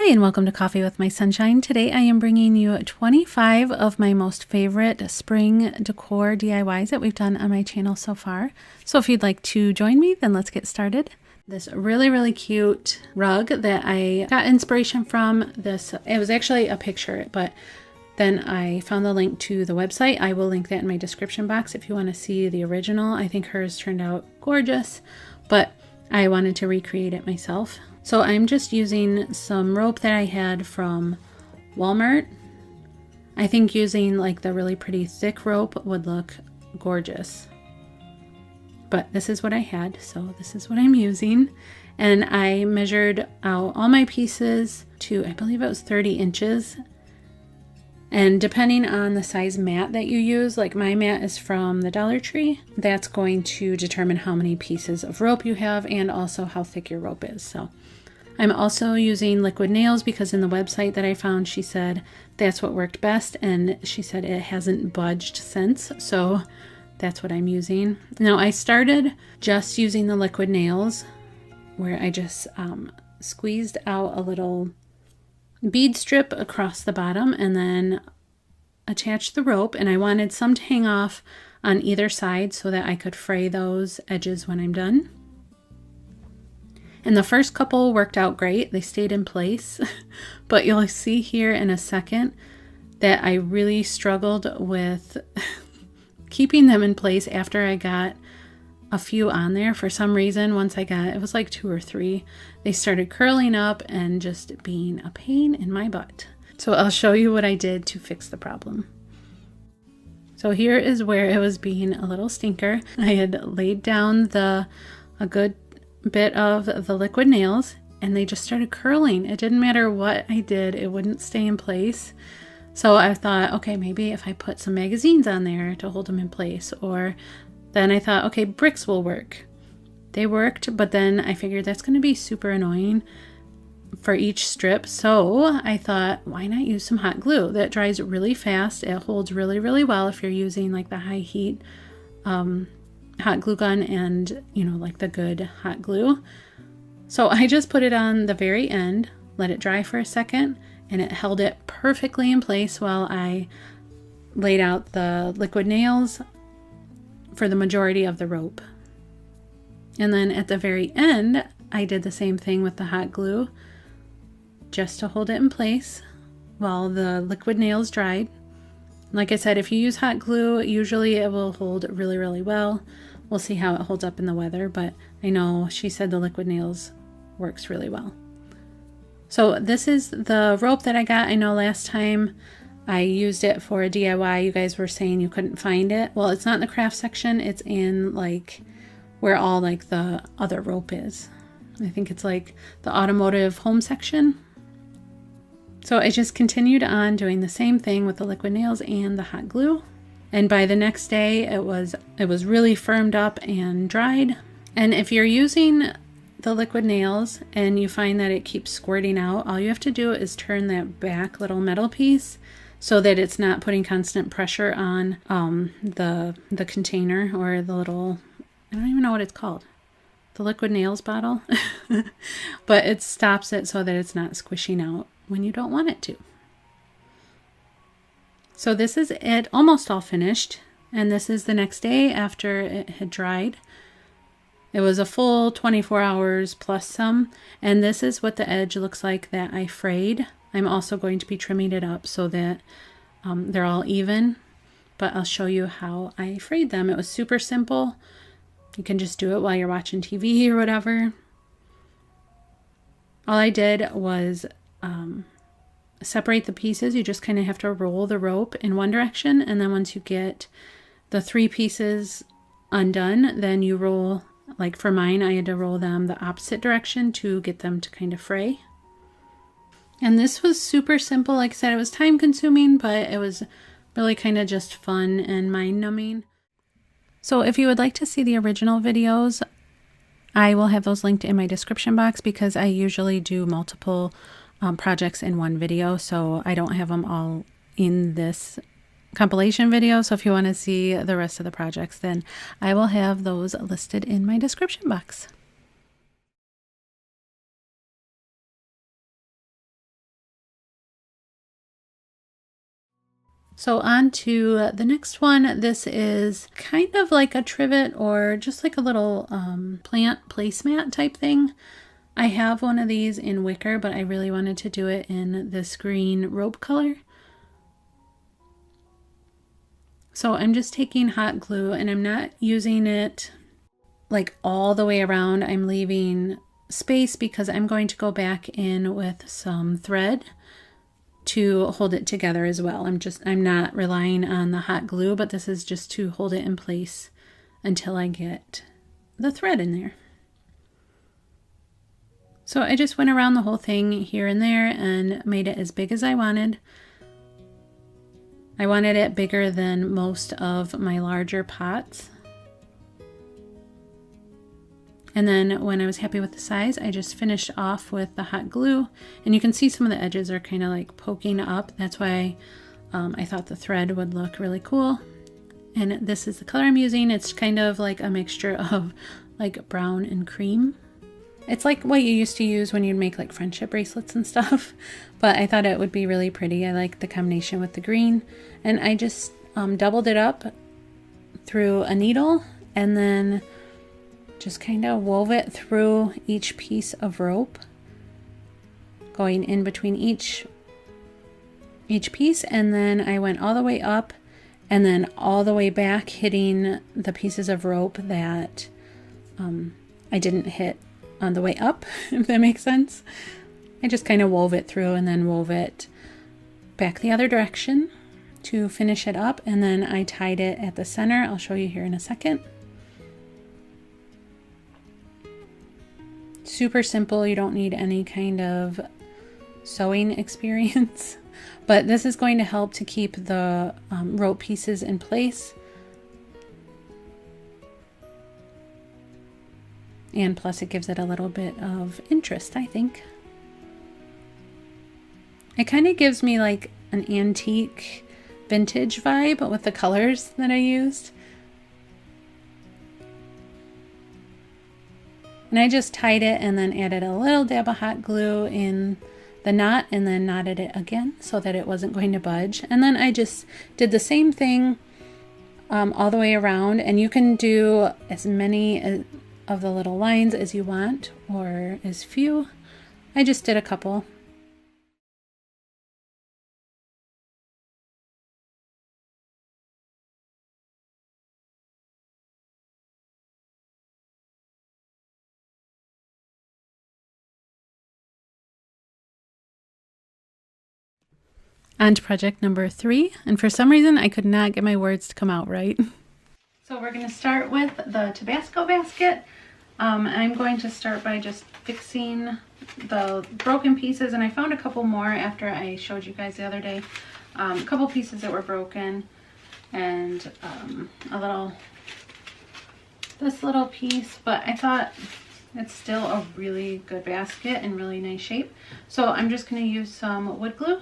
Hi, and welcome to Coffee with My Sunshine. Today I am bringing you 25 of my most favorite spring decor DIYs that we've done on my channel so far. So if you'd like to join me, then let's get started. This really cute rug that I got inspiration from this, it was actually a picture, but then I found the link to the website. I will link that in my description box if you want to see the original. I think hers turned out gorgeous, but I wanted to recreate it myself. So I'm just using some rope that I had from Walmart. I think using like the really pretty thick rope would look gorgeous. But this is what I had, so this is what I'm using. And I measured out all my pieces to, I believe it was 30 inches. And depending on the size mat that you use, like my mat is from the Dollar Tree, that's going to determine how many pieces of rope you have and also how thick your rope is. So I'm also using liquid nails because in the website that I found, she said that's what worked best, and she said it hasn't budged since, so that's what I'm using. Now I started just using the liquid nails where I just squeezed out a little bead strip across the bottom and then attached the rope, and I wanted some to hang off on either side so that I could fray those edges when I'm done. And the first couple worked out great. They stayed in place, but you'll see here in a second that I really struggled with keeping them in place after I got a few on there. For some reason, once I got, it was like 2 or 3, they started curling up and just being a pain in my butt. So I'll show you what I did to fix the problem. So here is where it was being a little stinker. I had laid down a good bit of the liquid nails and they just started curling. It didn't matter what I did, it wouldn't stay in place. So I thought, okay, maybe if I put some magazines on there to hold them in place, or then I thought, okay, bricks will work. They worked, but then I figured that's going to be super annoying for each strip. So I thought, why not use some hot glue? That dries really fast. It holds really well if you're using like the high heat hot glue gun and, you know, like the good hot glue. So I just put it on the very end, let it dry for a second, and it held it perfectly in place while I laid out the liquid nails for the majority of the rope. And then at the very end, I did the same thing with the hot glue just to hold it in place while the liquid nails dried. Like I said, if you use hot glue, usually it will hold really well. We'll see how it holds up in the weather, but I know she said the liquid nails works really well. So this is the rope that I got. I know last time I used it for a DIY, you guys were saying you couldn't find it. Well, it's not in the craft section. It's in like where all like the other rope is. I think it's like the automotive home section. So I just continued on doing the same thing with the liquid nails and the hot glue. And by the next day, it was really firmed up and dried. And if you're using the liquid nails and you find that it keeps squirting out, all you have to do is turn that back little metal piece so that it's not putting constant pressure on the container or the little, I don't even know what it's called, the liquid nails bottle. But it stops it so that it's not squishing out when you don't want it to. So this is it, almost all finished, and this is the next day after it had dried. It was a full 24 hours plus some, and this is what the edge looks like that I frayed. I'm also going to be trimming it up so that they're all even, but I'll show you how I frayed them. It was super simple. You can just do it while you're watching TV or whatever. All I did was separate the pieces. You just kind of have to roll the rope in one direction, and then once you get the 3 pieces undone, then you roll, like for mine, I had to roll them the opposite direction to get them to kind of fray. And this was super simple. Like I said, it was time consuming, but it was really kind of just fun and mind numbing. So if you would like to see the original videos, I will have those linked in my description box because I usually do multiple projects in one video, so I don't have them all in this compilation video. So if you want to see the rest of the projects, then I will have those listed in my description box. So on to the next one. This is kind of like a trivet or just like a little plant placemat type thing. I have one of these in wicker, but I really wanted to do it in this green rope color. So I'm just taking hot glue and I'm not using it like all the way around. I'm leaving space because I'm going to go back in with some thread to hold it together as well. I'm not relying on the hot glue, but this is just to hold it in place until I get the thread in there. So I just went around the whole thing here and there and made it as big as I wanted. I wanted it bigger than most of my larger pots. And then when I was happy with the size, I just finished off with the hot glue. And you can see some of the edges are kind of like poking up. That's why I thought the thread would look really cool. And this is the color I'm using. It's kind of like a mixture of like brown and cream. It's like what you used to use when you'd make like friendship bracelets and stuff. But I thought it would be really pretty. I like the combination with the green. And I just doubled it up through a needle and then just kind of wove it through each piece of rope, going in between each piece, and then I went all the way up and then all the way back, hitting the pieces of rope that I didn't hit on the way up, if that makes sense. I just kind of wove it through and then wove it back the other direction to finish it up, and then I tied it at the center. I'll show you here in a second. Super simple. You don't need any kind of sewing experience, but this is going to help to keep the rope pieces in place. And plus it gives it a little bit of interest, I think. It kind of gives me like an antique vintage vibe with the colors that I used. And I just tied it and then added a little dab of hot glue in the knot and then knotted it again so that it wasn't going to budge. And then I just did the same thing all the way around, and you can do as many of the little lines as you want or as few. I just did a couple. On to project number 3, and for some reason I could not get my words to come out right. So we're going to start with the Tabasco basket. I'm going to start by just fixing the broken pieces, and I found a couple more after I showed you guys the other day. A couple pieces that were broken, and this little piece, but I thought it's still a really good basket in really nice shape. So I'm just going to use some wood glue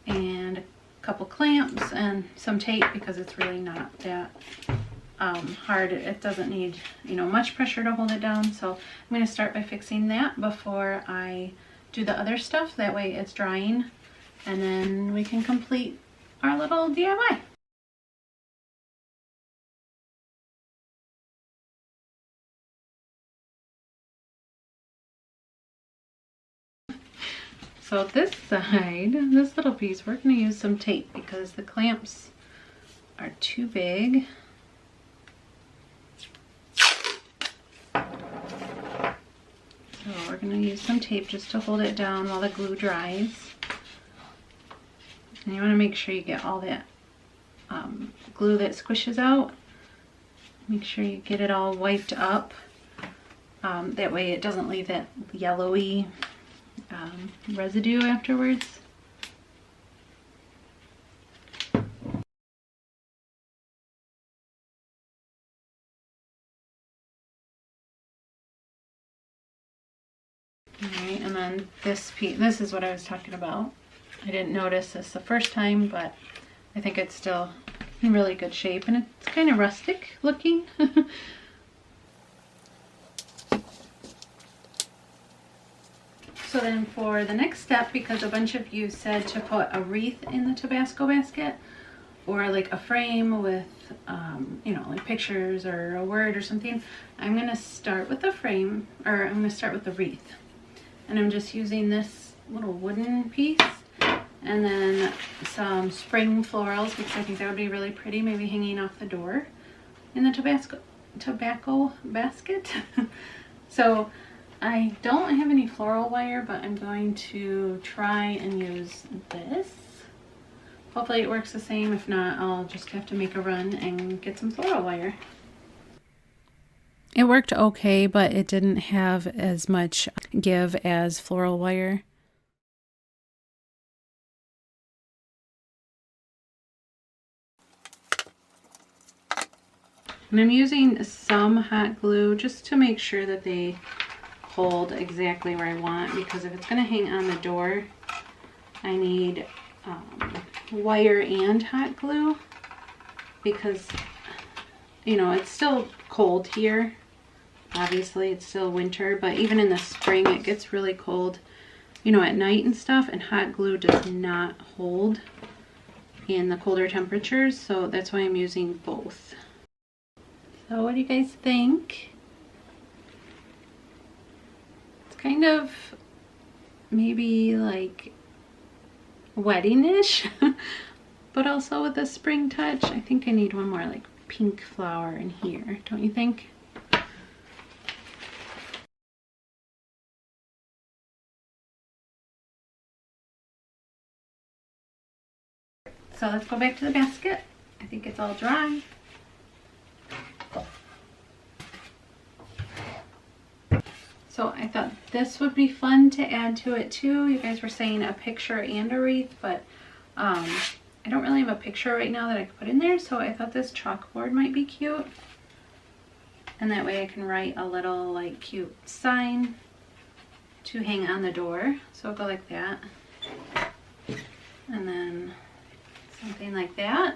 and a couple clamps and some tape because it's really not that hard. It doesn't need, much pressure to hold it down. So I'm going to start by fixing that before I do the other stuff. That way it's drying and then we can complete our little DIY. So this side, this little piece, we're going to use some tape because the clamps are too big. So we're going to use some tape just to hold it down while the glue dries. And you want to make sure you get all that glue that squishes out. Make sure you get it all wiped up. That way it doesn't leave that yellowy residue afterwards. Alright, and then this piece, this is what I was talking about. I didn't notice this the first time, but I think it's still in really good shape, and it's kind of rustic looking. So then for the next step, because a bunch of you said to put a wreath in the Tabasco basket, or like a frame with, you know, like pictures or a word or something, I'm going to start with the frame, or I'm going to start with the wreath. And I'm just using this little wooden piece and then some spring florals, because I think that would be really pretty, maybe hanging off the door in the tobacco basket. So I don't have any floral wire, but I'm going to try and use this. Hopefully it works the same. If not, I'll just have to make a run and get some floral wire. It worked okay, but it didn't have as much give as floral wire. And I'm using some hot glue just to make sure that they hold exactly where I want, because if it's going to hang on the door, I need wire and hot glue, because, you know, it's still cold here. Obviously it's still winter, but even in the spring it gets really cold, you know, at night and stuff, and hot glue does not hold in the colder temperatures, so that's why I'm using both. So what do you guys think? It's kind of maybe like wedding-ish, but also with a spring touch. I think I need one more like pink flower in here, don't you think? So let's go back to the basket. I think it's all dry. So I thought this would be fun to add to it too. You guys were saying a picture and a wreath, but I don't really have a picture right now that I could put in there, so I thought this chalkboard might be cute. And that way I can write a little like cute sign to hang on the door. So it'll go like that. And then something like that.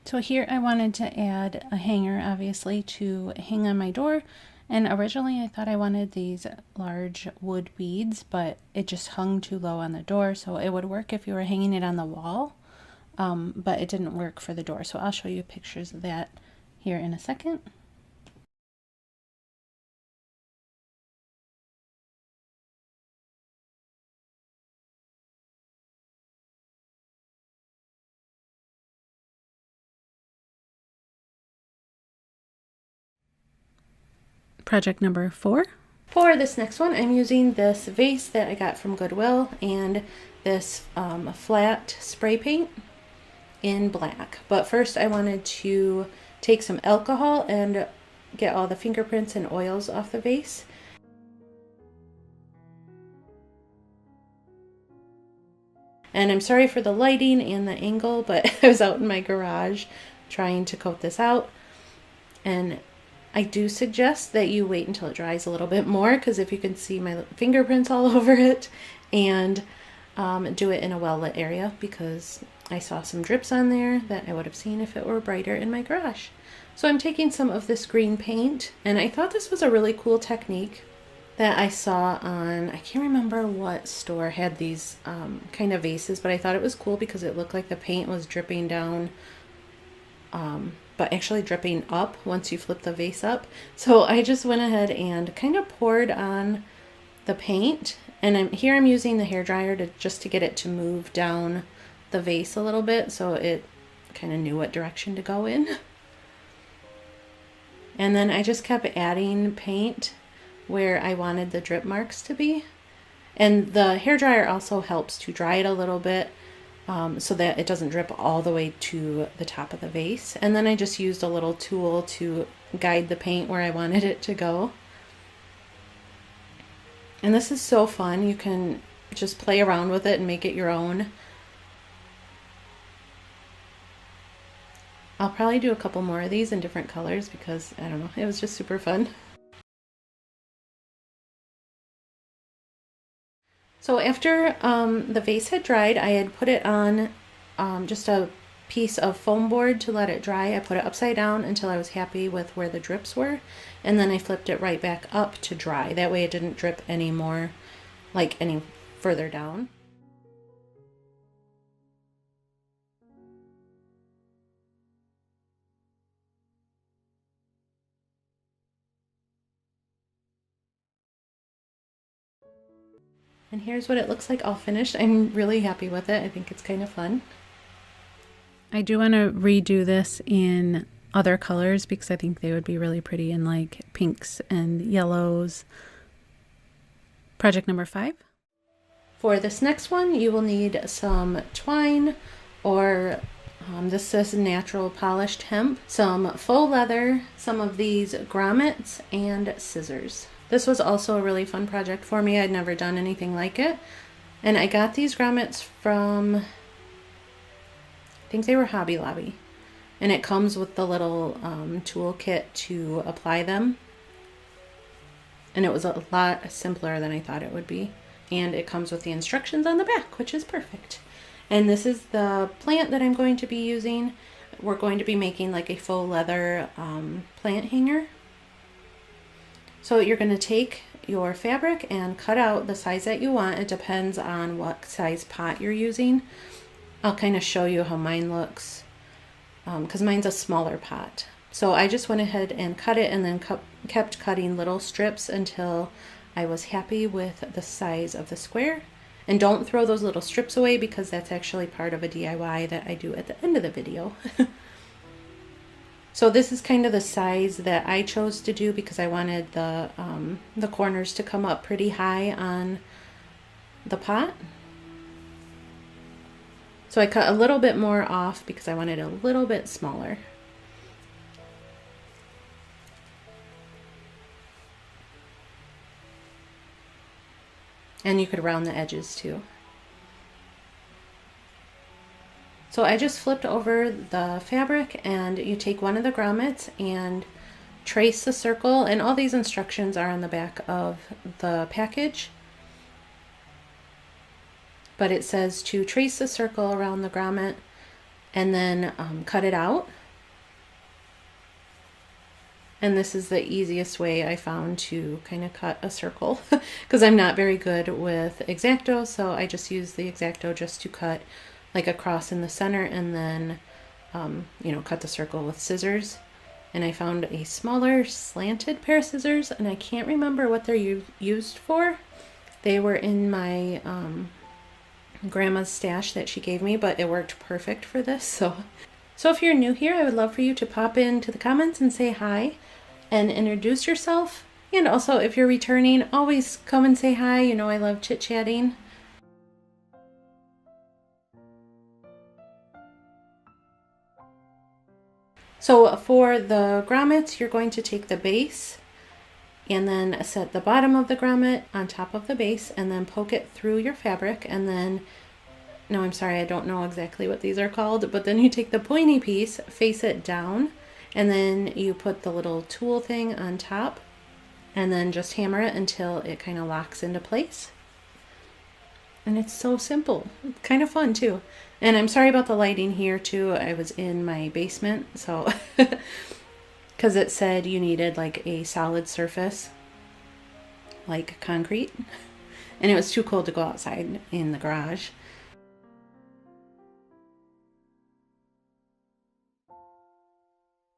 So here I wanted to add a hanger, obviously, to hang on my door. And originally I thought I wanted these large wood beads, but it just hung too low on the door. So it would work if you were hanging it on the wall, but it didn't work for the door. So I'll show you pictures of that here in a second. Project number 4. For this next one, I'm using this vase that I got from Goodwill and this flat spray paint in black. But first I wanted to take some alcohol and get all the fingerprints and oils off the vase. And I'm sorry for the lighting and the angle, but I was out in my garage trying to coat this out. And I do suggest that you wait until it dries a little bit more, because if you can see my fingerprints all over it, and do it in a well-lit area, because I saw some drips on there that I would have seen if it were brighter in my garage. So I'm taking some of this green paint, and I thought this was a really cool technique that I saw on, I can't remember what store had these kind of vases, but I thought it was cool because it looked like the paint was dripping down, but actually dripping up once you flip the vase up. So I just went ahead and kind of poured on the paint, and I'm using the hairdryer just to get it to move down the vase a little bit so it kind of knew what direction to go in. And then I just kept adding paint where I wanted the drip marks to be. And the hairdryer also helps to dry it a little bit, so that it doesn't drip all the way to the top of the vase. And then I just used a little tool to guide the paint where I wanted it to go. And this is so fun. You can just play around with it and make it your own. I'll probably do a couple more of these in different colors because, I don't know, it was just super fun. So after the vase had dried, I had put it on just a piece of foam board to let it dry. I put it upside down until I was happy with where the drips were, and then I flipped it right back up to dry. That way it didn't drip any more, like any further down. And here's what it looks like all finished. I'm really happy with it. I think it's kind of fun. I do want to redo this in other colors because I think they would be really pretty in like pinks and yellows. Project number 5. For this next one, you will need some twine, or this is natural polished hemp, some faux leather, some of these grommets, and scissors. This was also a really fun project for me. I'd never done anything like it. And I got these grommets from, I think they were Hobby Lobby. And it comes with the little tool kit to apply them. And it was a lot simpler than I thought it would be. And it comes with the instructions on the back, which is perfect. And this is the plant that I'm going to be using. We're going to be making like a faux leather plant hanger. So you're going to take your fabric and cut out the size that you want. It depends on what size pot you're using. I'll kind of show you how mine looks because mine's a smaller pot. So I just went ahead and cut it and then kept cutting little strips until I was happy with the size of the square. And don't throw those little strips away because that's actually part of a DIY that I do at the end of the video. So this is kind of the size that I chose to do because I wanted the corners to come up pretty high on the pot. So I cut a little bit more off because I wanted a little bit smaller. And you could round the edges too. So I just flipped over the fabric, and you take one of the grommets and trace the circle, and all these instructions are on the back of the package. But it says to trace the circle around the grommet and then cut it out. And this is the easiest way I found to kind of cut a circle because I'm not very good with X-Acto, so I just use the X-Acto just to cut like a cross in the center and then, you know, cut the circle with scissors. And I found a smaller slanted pair of scissors, and I can't remember what they're used for. They were in my grandma's stash that she gave me, but it worked perfect for this. So if you're new here, I would love for you to pop into the comments and say hi and introduce yourself. And also, if you're returning, always come and say hi. You know, I love chit-chatting. So for the grommets, you're going to take the base and then set the bottom of the grommet on top of the base and then poke it through your fabric. And then, no, I'm sorry, I don't know exactly what these are called, but then you take the pointy piece, face it down, and then you put the little tool thing on top and then just hammer it until it kind of locks into place. And it's so simple. It's kind of fun too. And I'm sorry about the lighting here too. I was in my basement, so because it said you needed like a solid surface, like concrete, and it was too cold to go outside in the garage.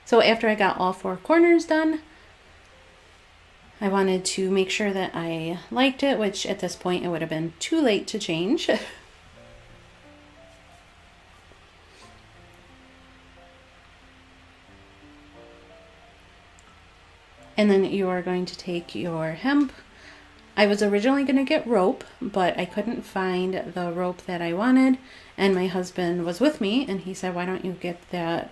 So after I got all 4 corners done, I wanted to make sure that I liked it, which at this point it would have been too late to change. And then you are going to take your hemp. I was originally going to get rope, but I couldn't find the rope that I wanted. And my husband was with me, and he said, why don't you get that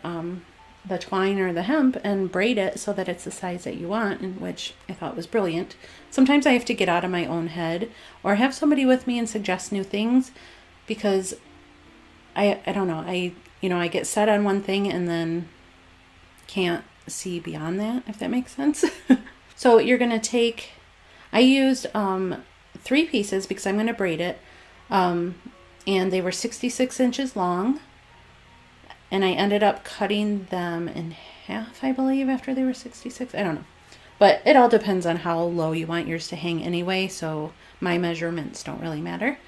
the twine or the hemp and braid it so that it's the size that you want, and which I thought was brilliant. Sometimes I have to get out of my own head or have somebody with me and suggest new things, because I don't know, I get set on one thing and then can't see beyond that, if that makes sense. So you're going to take, I used 3 pieces because I'm going to braid it, and they were 66 inches long, and I ended up cutting them in half, I believe, after they were 66. I don't know, but it all depends on how low you want yours to hang anyway, so my measurements don't really matter.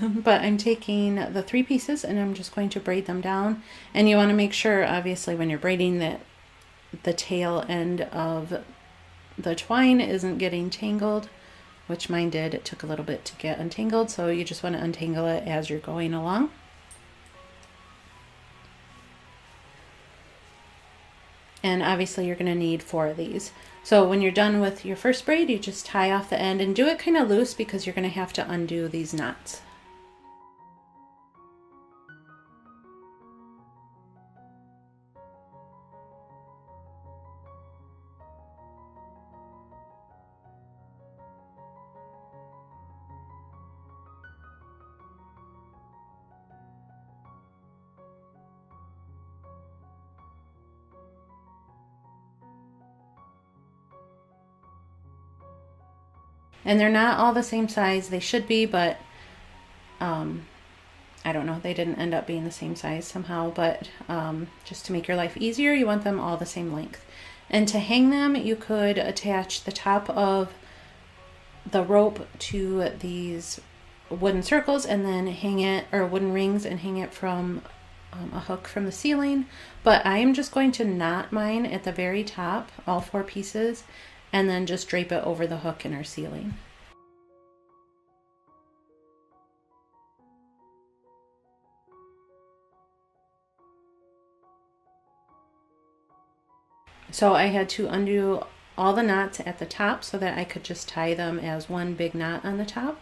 But I'm taking the 3 pieces and I'm just going to braid them down, and you want to make sure, obviously, when you're braiding, that the tail end of the twine isn't getting tangled, which mine did. It took a little bit to get untangled, so you just want to untangle it as you're going along. And obviously you're going to need 4 of these. So when you're done with your first braid, you just tie off the end and do it kind of loose because you're going to have to undo these knots. And they're not all the same size. They should be, but I don't know. They didn't end up being the same size somehow. But just to make your life easier, you want them all the same length. And to hang them, you could attach the top of the rope to these wooden circles and then hang it, or wooden rings, and hang it from a hook from the ceiling. But I am just going to knot mine at the very top, all 4 pieces, and then just drape it over the hook in our ceiling. So I had to undo all the knots at the top so that I could just tie them as one big knot on the top.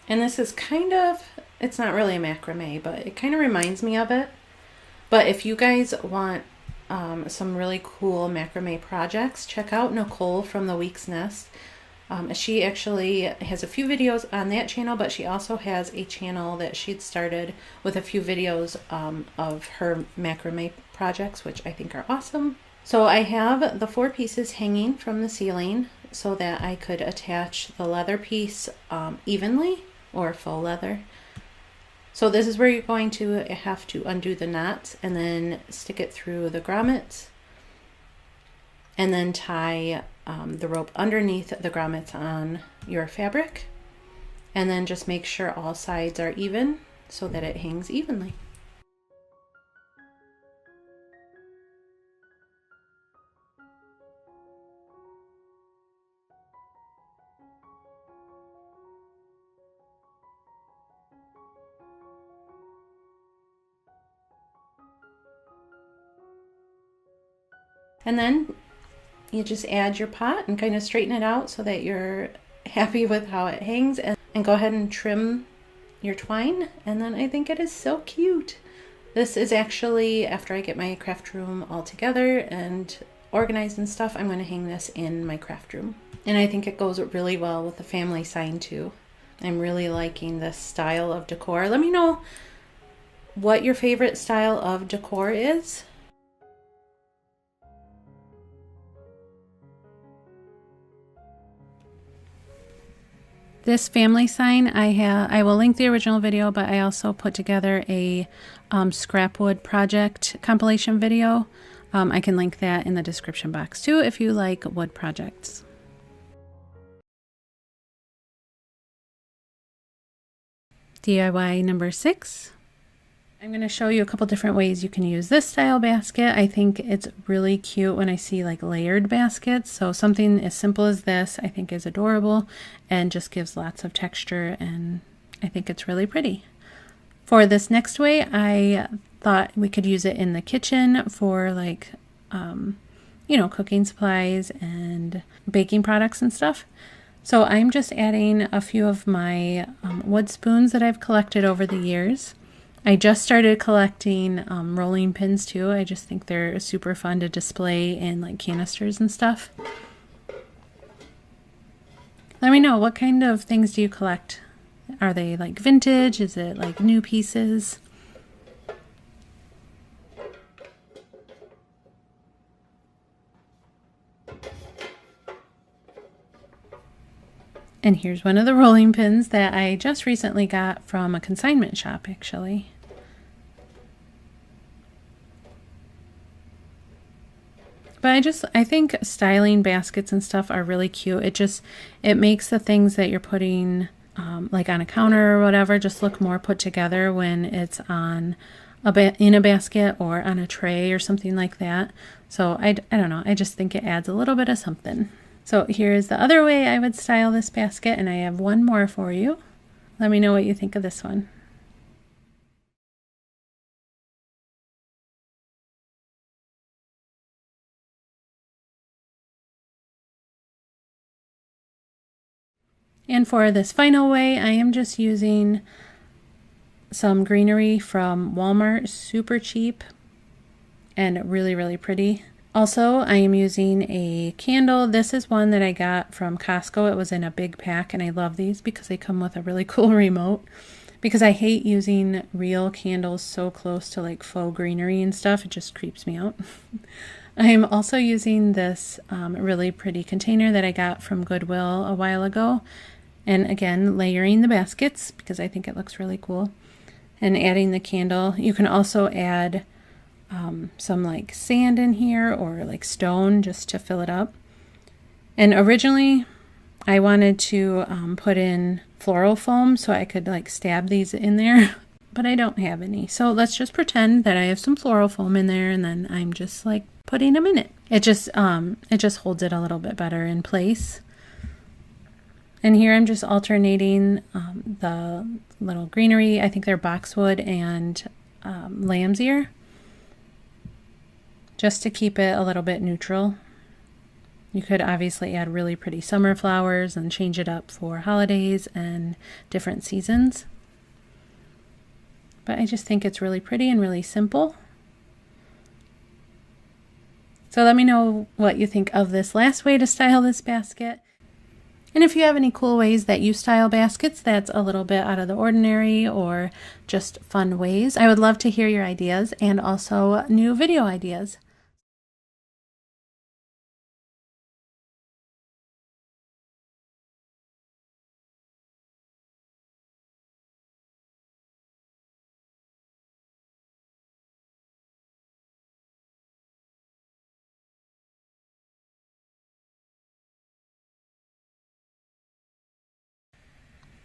And this is kind of, it's not really a macrame, but it kind of reminds me of it. But if you guys want some really cool macrame projects, check out Nicole from the Week's Nest. She actually has a few videos on that channel, but she also has a channel that she'd started with a few videos of her macrame projects, which I think are awesome. So I have the 4 pieces hanging from the ceiling so that I could attach the leather piece evenly, or faux leather. So this is where you're going to have to undo the knots and then stick it through the grommets, and then tie the rope underneath the grommets on your fabric, and then just make sure all sides are even so that it hangs evenly. And then you just add your pot and kind of straighten it out so that you're happy with how it hangs, and go ahead and trim your twine. And then I think it is so cute. This is actually, after I get my craft room all together and organized and stuff, I'm going to hang this in my craft room. And I think it goes really well with the family sign too. I'm really liking this style of decor. Let me know what your favorite style of decor is. This family sign, I will link the original video, but I also put together a scrap wood project compilation video. I can link that in the description box too if you like wood projects. DIY number 6. I'm going to show you a couple different ways you can use this style basket. I think it's really cute when I see like layered baskets. So something as simple as this I think is adorable and just gives lots of texture, and I think it's really pretty. For this next way, I thought we could use it in the kitchen for like, you know, cooking supplies and baking products and stuff. So I'm just adding a few of my wood spoons that I've collected over the years. I just started collecting rolling pins too. I just think they're super fun to display in like canisters and stuff. Let me know, what kind of things do you collect? Are they like vintage? Is it like new pieces? And here's one of the rolling pins that I just recently got from a consignment shop, actually. But I think styling baskets and stuff are really cute. It makes the things that you're putting like on a counter or whatever just look more put together when it's on in a basket or on a tray or something like that. So I don't know, I just think it adds a little bit of something. So here's the other way I would style this basket, and I have one more for you. Let me know what you think of this one. And for this final way, I am just using some greenery from Walmart, super cheap and really, really pretty. Also, I am using a candle. This is one that I got from Costco. It was in a big pack, and I love these because they come with a really cool remote. Because I hate using real candles so close to like faux greenery and stuff. It just creeps me out. I am also using this really pretty container that I got from Goodwill a while ago. And again, layering the baskets because I think it looks really cool. And adding the candle. You can also add some like sand in here or like stone just to fill it up. And originally I wanted to put in floral foam so I could like stab these in there, but I don't have any. So let's just pretend that I have some floral foam in there, and then I'm just like putting them in it. It just holds it a little bit better in place. And here I'm just alternating the little greenery. I think they're boxwood and lamb's ear, just to keep it a little bit neutral. You could obviously add really pretty summer flowers and change it up for holidays and different seasons. But I just think it's really pretty and really simple. So let me know what you think of this last way to style this basket. And if you have any cool ways that you style baskets that's a little bit out of the ordinary or just fun ways, I would love to hear your ideas and also new video ideas.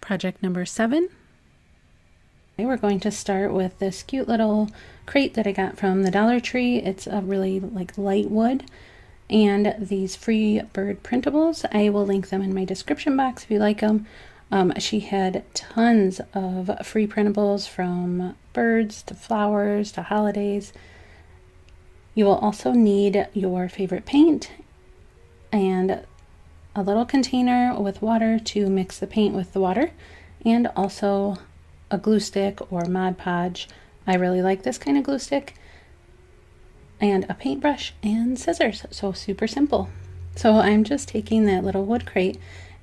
Project number 7. We're going to start with this cute little crate that I got from the Dollar Tree. It's a really like light wood, and these free bird printables, I will link them in my description box if you like them. She had tons of free printables from birds to flowers to holidays. You will also need your favorite paint and a little container with water to mix the paint with the water, and also a glue stick or Mod Podge. I really like this kind of glue stick, and a paintbrush and scissors. So super simple. So I'm just taking that little wood crate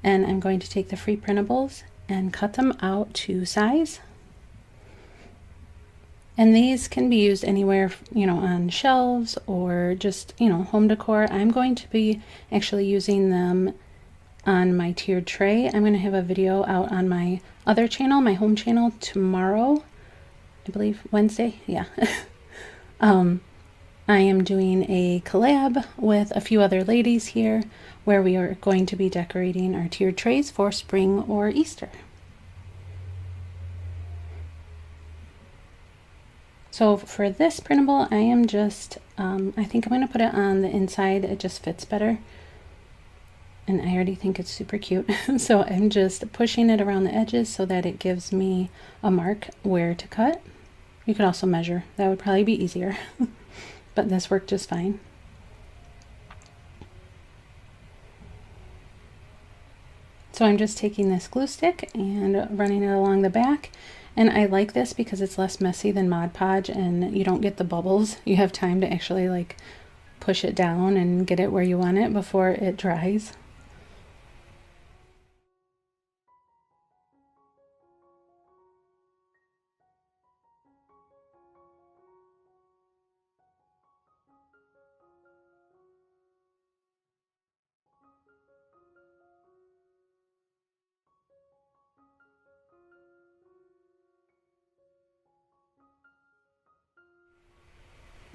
and I'm going to take the free printables and cut them out to size. And these can be used anywhere, on shelves or just, home decor. I'm going to be actually using them on my tiered tray. I'm going to have a video out on my other channel, my home channel, tomorrow. I believe Wednesday. Yeah. I am doing a collab with a few other ladies here where we are going to be decorating our tiered trays for spring or Easter. So for this printable, I am just, I think I'm going to put it on the inside. It just fits better. And I already think it's super cute. So I'm just pushing it around the edges so that it gives me a mark where to cut. You could also measure. That would probably be easier. But this worked just fine. So I'm just taking this glue stick and running it along the back. And I like this because it's less messy than Mod Podge and you don't get the bubbles. You have time to actually like push it down and get it where you want it before it dries.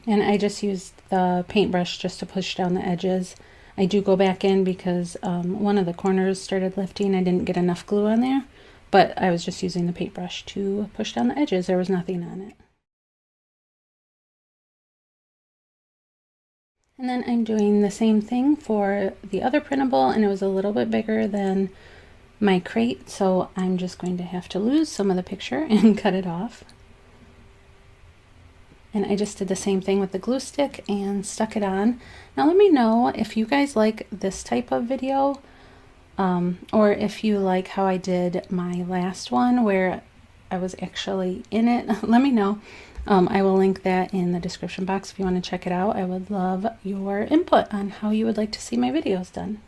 And I just used the paintbrush just to push down the edges. I do go back in because one of the corners started lifting. I didn't get enough glue on there, but I was just using the paintbrush to push down the edges. There was nothing on it. And then I'm doing the same thing for the other printable, and it was a little bit bigger than my crate, so I'm just going to have to lose some of the picture and cut it off. And I just did the same thing with the glue stick and stuck it on. Now let me know if you guys like this type of video, or if you like how I did my last one where I was actually in it. Let me know. I will link that in the description box if you want to check it out. I would love your input on how you would like to see my videos done.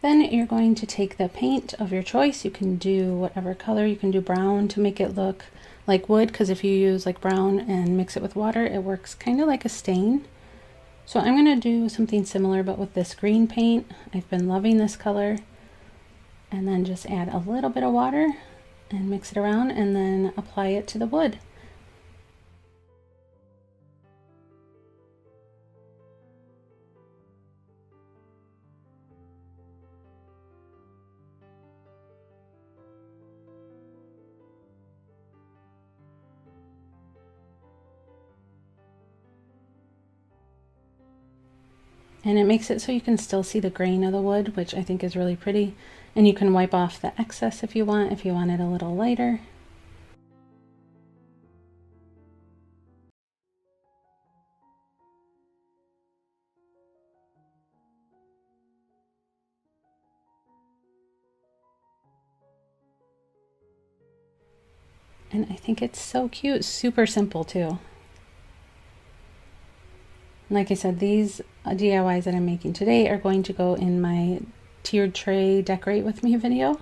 Then you're going to take the paint of your choice. You can do whatever color. You can do brown to make it look like wood, because if you use like brown and mix it with water, it works kind of like a stain. So I'm going to do something similar but with this green paint. I've been loving this color. And then just add a little bit of water and mix it around and then apply it to the wood. And it makes it so you can still see the grain of the wood, which I think is really pretty. And you can wipe off the excess if you want it a little lighter. And I think it's so cute, super simple too. Like I said, these DIYs that I'm making today are going to go in my tiered tray decorate with me video.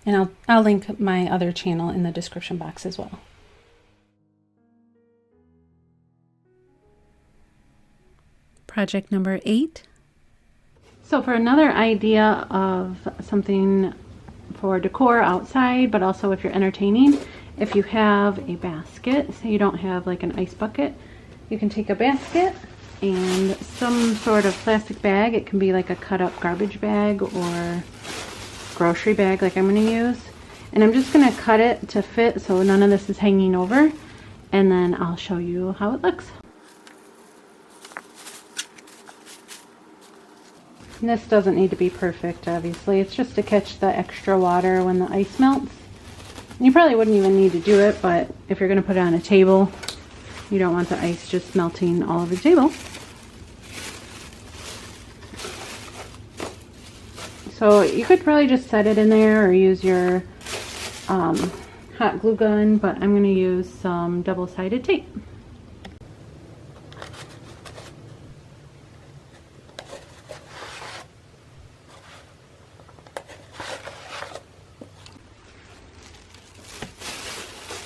And I'll link my other channel in the description box as well. Project number 8. So for another idea of something for decor outside, but also if you're entertaining, if you have a basket, say you don't have like an ice bucket, you can take a basket and some sort of plastic bag. It can be like a cut up garbage bag or grocery bag like I'm going to use. And I'm just going to cut it to fit so none of this is hanging over. And then I'll show you how it looks. And this doesn't need to be perfect, obviously. It's just to catch the extra water when the ice melts. And you probably wouldn't even need to do it, but if you're going to put it on a table, you don't want the ice just melting all over the table. So you could probably just set it in there or use your hot glue gun, but I'm going to use some double-sided tape.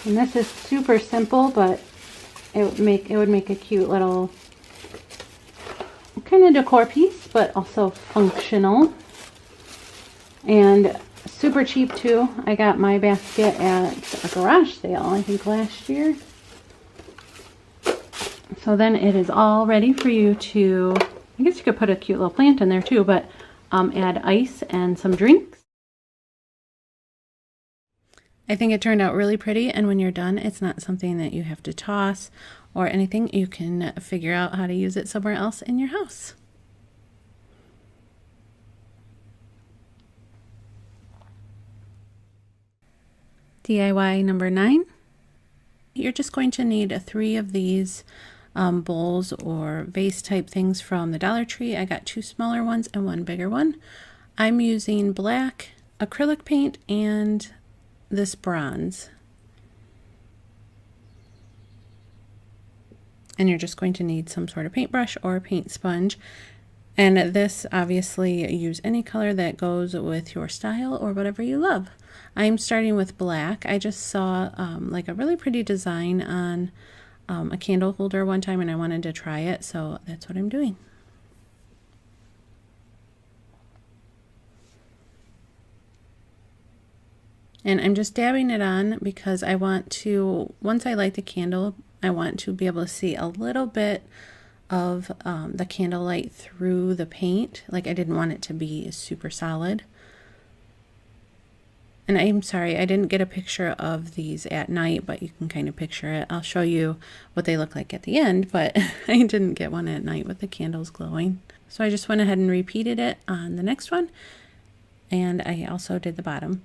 And this is super simple, but it would make a cute little kind of decor piece, but also functional. And super cheap too. I got my basket at a garage sale, I think last year. So then it is all ready for you to, I guess you could put a cute little plant in there too, but add ice and some drinks. I think it turned out really pretty, and when you're done, it's not something that you have to toss or anything. You can figure out how to use it somewhere else in your house. DIY number 9. You're just going to need 3 of these bowls or vase type things from the Dollar Tree. I got 2 smaller ones and 1 bigger one. I'm using black acrylic paint and this bronze. And you're just going to need some sort of paintbrush or paint sponge. And this, obviously, use any color that goes with your style or whatever you love. I'm starting with black. I just saw like a really pretty design on a candle holder one time and I wanted to try it, so that's what I'm doing. And I'm just dabbing it on because I want to, once I light the candle, I want to be able to see a little bit of the candlelight through the paint. Like, I didn't want it to be super solid. And I'm sorry, I didn't get a picture of these at night, but you can kind of picture it. I'll show you what they look like at the end, but I didn't get one at night with the candles glowing. So I just went ahead and repeated it on the next one. And I also did the bottom.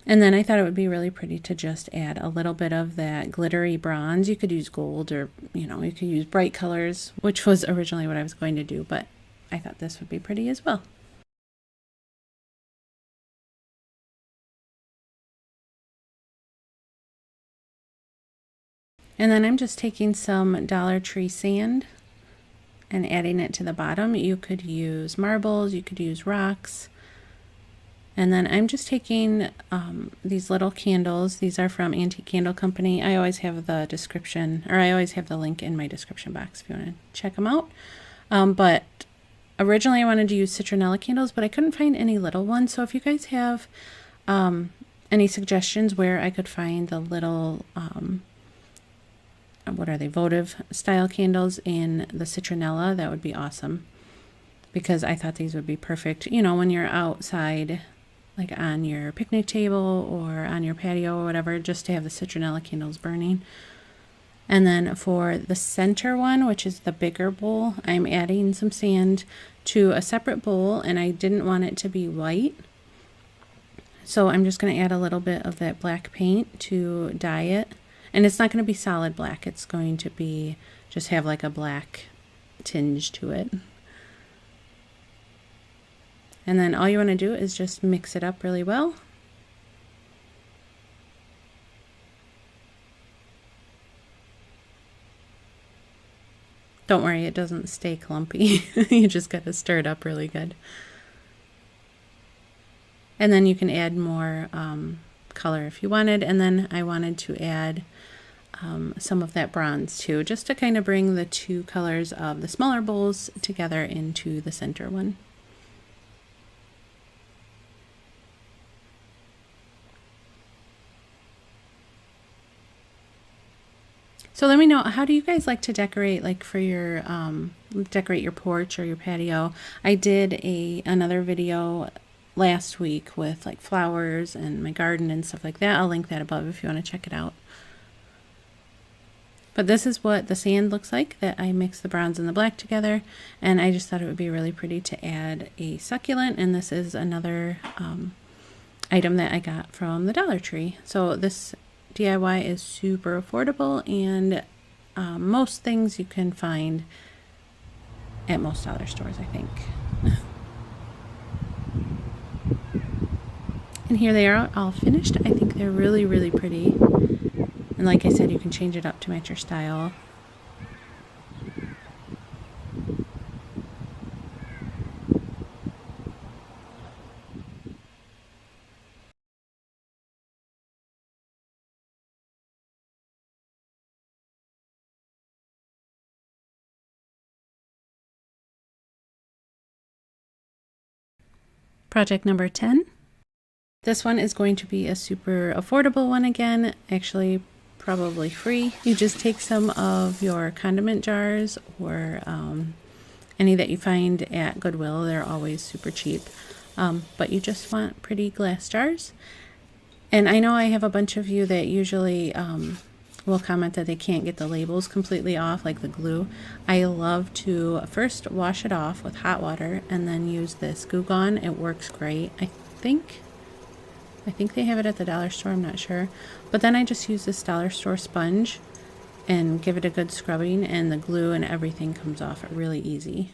And then I thought it would be really pretty to just add a little bit of that glittery bronze. You could use gold or, you could use bright colors, which was originally what I was going to do, but I thought this would be pretty as well. And then I'm just taking some Dollar Tree sand and adding it to the bottom. You could use marbles, you could use rocks. And then I'm just taking these little candles. These are from Antique Candle Company. I always have the description, or I always have the link in my description box if you want to check them out. But originally I wanted to use citronella candles, but I couldn't find any little ones. So if you guys have any suggestions where I could find the little, what are they, votive style candles in the citronella, that would be awesome. Because I thought these would be perfect, when you're outside, like on your picnic table or on your patio or whatever, just to have the citronella candles burning. And then for the center one, which is the bigger bowl, I'm adding some sand to a separate bowl, and I didn't want it to be white. So I'm just going to add a little bit of that black paint to dye it. And it's not going to be solid black. It's going to be just have like a black tinge to it. And then all you want to do is just mix it up really well. Don't worry, it doesn't stay clumpy. You just got to stir it up really good. And then you can add more color if you wanted. And then I wanted to add some of that bronze too, just to kind of bring the 2 colors of the smaller bowls together into the center one. So let me know, how do you guys like to decorate, like for your decorate your porch or your patio? I did another video last week with like flowers and my garden and stuff like that. I'll link that above if you want to check it out. But this is what the sand looks like that I mixed the bronze and the black together, and I just thought it would be really pretty to add a succulent. And this is another item that I got from the Dollar Tree. So this DIY is super affordable, and most things you can find at most dollar stores, I think. And here they are all finished. I think they're really, really pretty. And like I said, you can change it up to match your style. Project number 10. This one is going to be a super affordable one again, actually probably free. You just take some of your condiment jars or any that you find at Goodwill. They're always super cheap, but you just want pretty glass jars. And I know I have a bunch of you that usually will comment that they can't get the labels completely off, like the glue. I love to first wash it off with hot water and then use this Goo Gone. It works great. I think I think they have it at the dollar store, I'm not sure. But then I just use this dollar store sponge and give it a good scrubbing, and the glue and everything comes off really easy.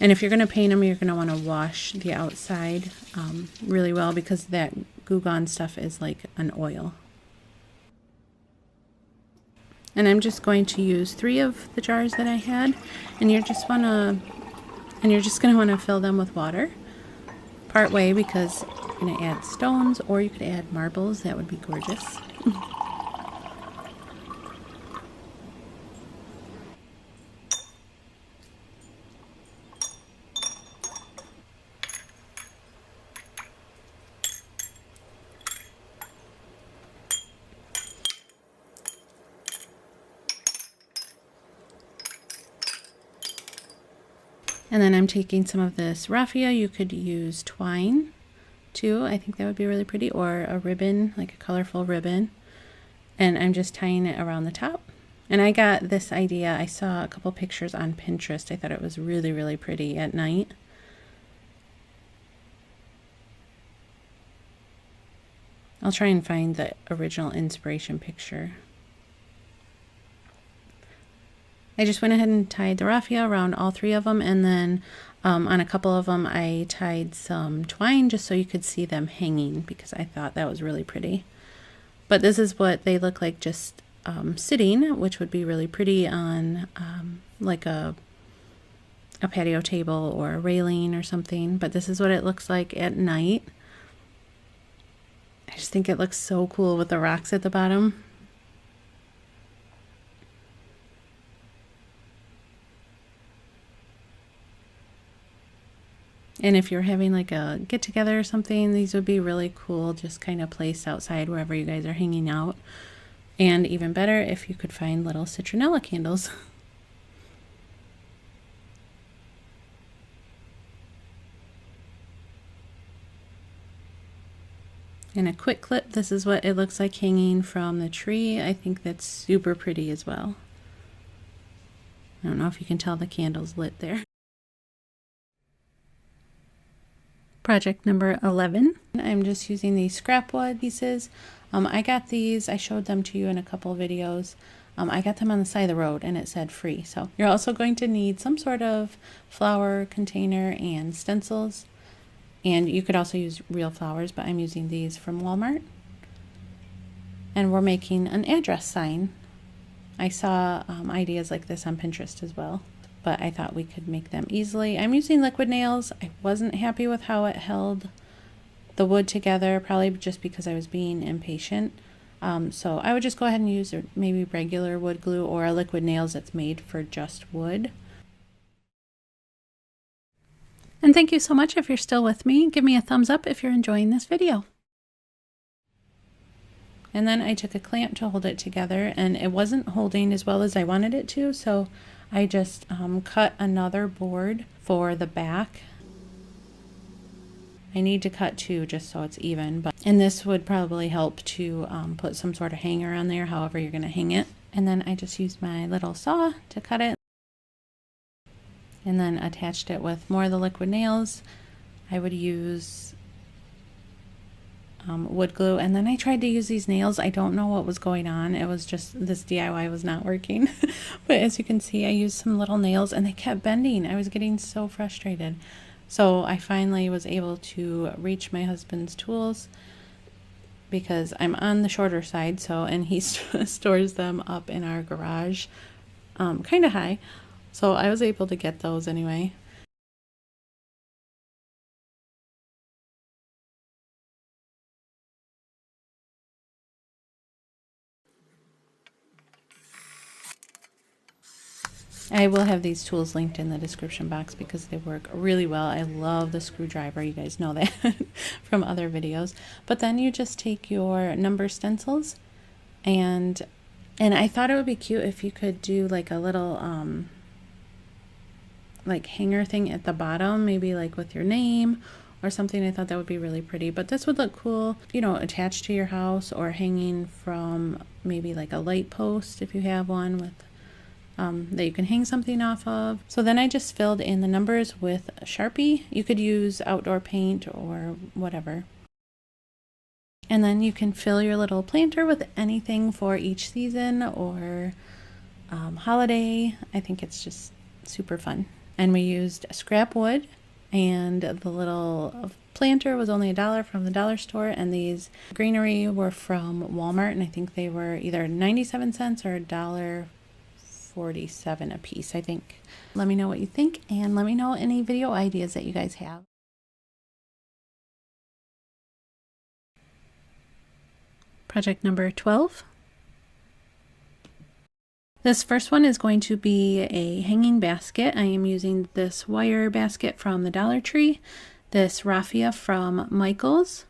And if you're going to paint them, you're going to want to wash the outside really well, because that Goo Gone stuff is like an oil. And I'm just going to use 3 of the jars that I had, and you're just going to want to fill them with water part way, because you're going to add stones, or you could add marbles. That would be gorgeous. And then I'm taking some of this raffia. You could use twine too. I think that would be really pretty, or a ribbon, like a colorful ribbon. And I'm just tying it around the top. And I got this idea. I saw a couple pictures on Pinterest. I thought it was really, really pretty at night. I'll try and find the original inspiration picture. I just went ahead and tied the raffia around all 3 of them, and then on a couple of them I tied some twine just so you could see them hanging, because I thought that was really pretty. But this is what they look like just sitting, which would be really pretty on like a patio table or a railing or something. But this is what it looks like at night. I just think it looks so cool with the rocks at the bottom. And if you're having like a get together or something, these would be really cool, just kind of placed outside wherever you guys are hanging out. And even better if you could find little citronella candles. And a quick clip, this is what it looks like hanging from the tree. I think that's super pretty as well. I don't know if you can tell the candle's lit there. Project number 11. I'm just using these scrap wood pieces. I got these, I showed them to you in a couple of videos. I got them on the side of the road and it said free. So you're also going to need some sort of flower container and stencils. And you could also use real flowers, but I'm using these from Walmart. And we're making an address sign. I saw ideas like this on Pinterest as well, but I thought we could make them easily. I'm using liquid nails. I wasn't happy with how it held the wood together, probably just because I was being impatient. So I would just go ahead and use maybe regular wood glue or a liquid nails that's made for just wood. And thank you so much if you're still with me. Give me a thumbs up if you're enjoying this video. And then I took a clamp to hold it together, and it wasn't holding as well as I wanted it to, so I just cut another board for the back. I need to cut 2 just so it's even, and this would probably help to put some sort of hanger on there, however you're going to hang it. And then I just used my little saw to cut it, and then attached it with more of the liquid nails. I would use wood glue, and then I tried to use these nails. I don't know what was going on. It was just this DIY was not working. But as you can see, I used some little nails and they kept bending. I was getting so frustrated. So I finally was able to reach my husband's tools, because I'm on the shorter side, and he stores them up in our garage kind of high. So I was able to get those anyway. I will have these tools linked in the description box because they work really well. I love the screwdriver. You guys know that from other videos. But then you just take your number stencils, and I thought it would be cute if you could do like a little like hanger thing at the bottom, maybe like with your name or something. I thought that would be really pretty. But this would look cool, you know, attached to your house or hanging from maybe like a light post if you have one with that you can hang something off of. So then I just filled in the numbers with Sharpie. You could use outdoor paint or whatever. And then you can fill your little planter with anything for each season or holiday. I think it's just super fun. And we used scrap wood, and the little planter was only $1 from the dollar store, and these greenery were from Walmart, and I think they were either 97 cents or $1.47 a piece, I think. Let me know what you think, and let me know any video ideas that you guys have. Project number 12. This first one is going to be a hanging basket. I am using this wire basket from the Dollar Tree, this raffia from Michael's.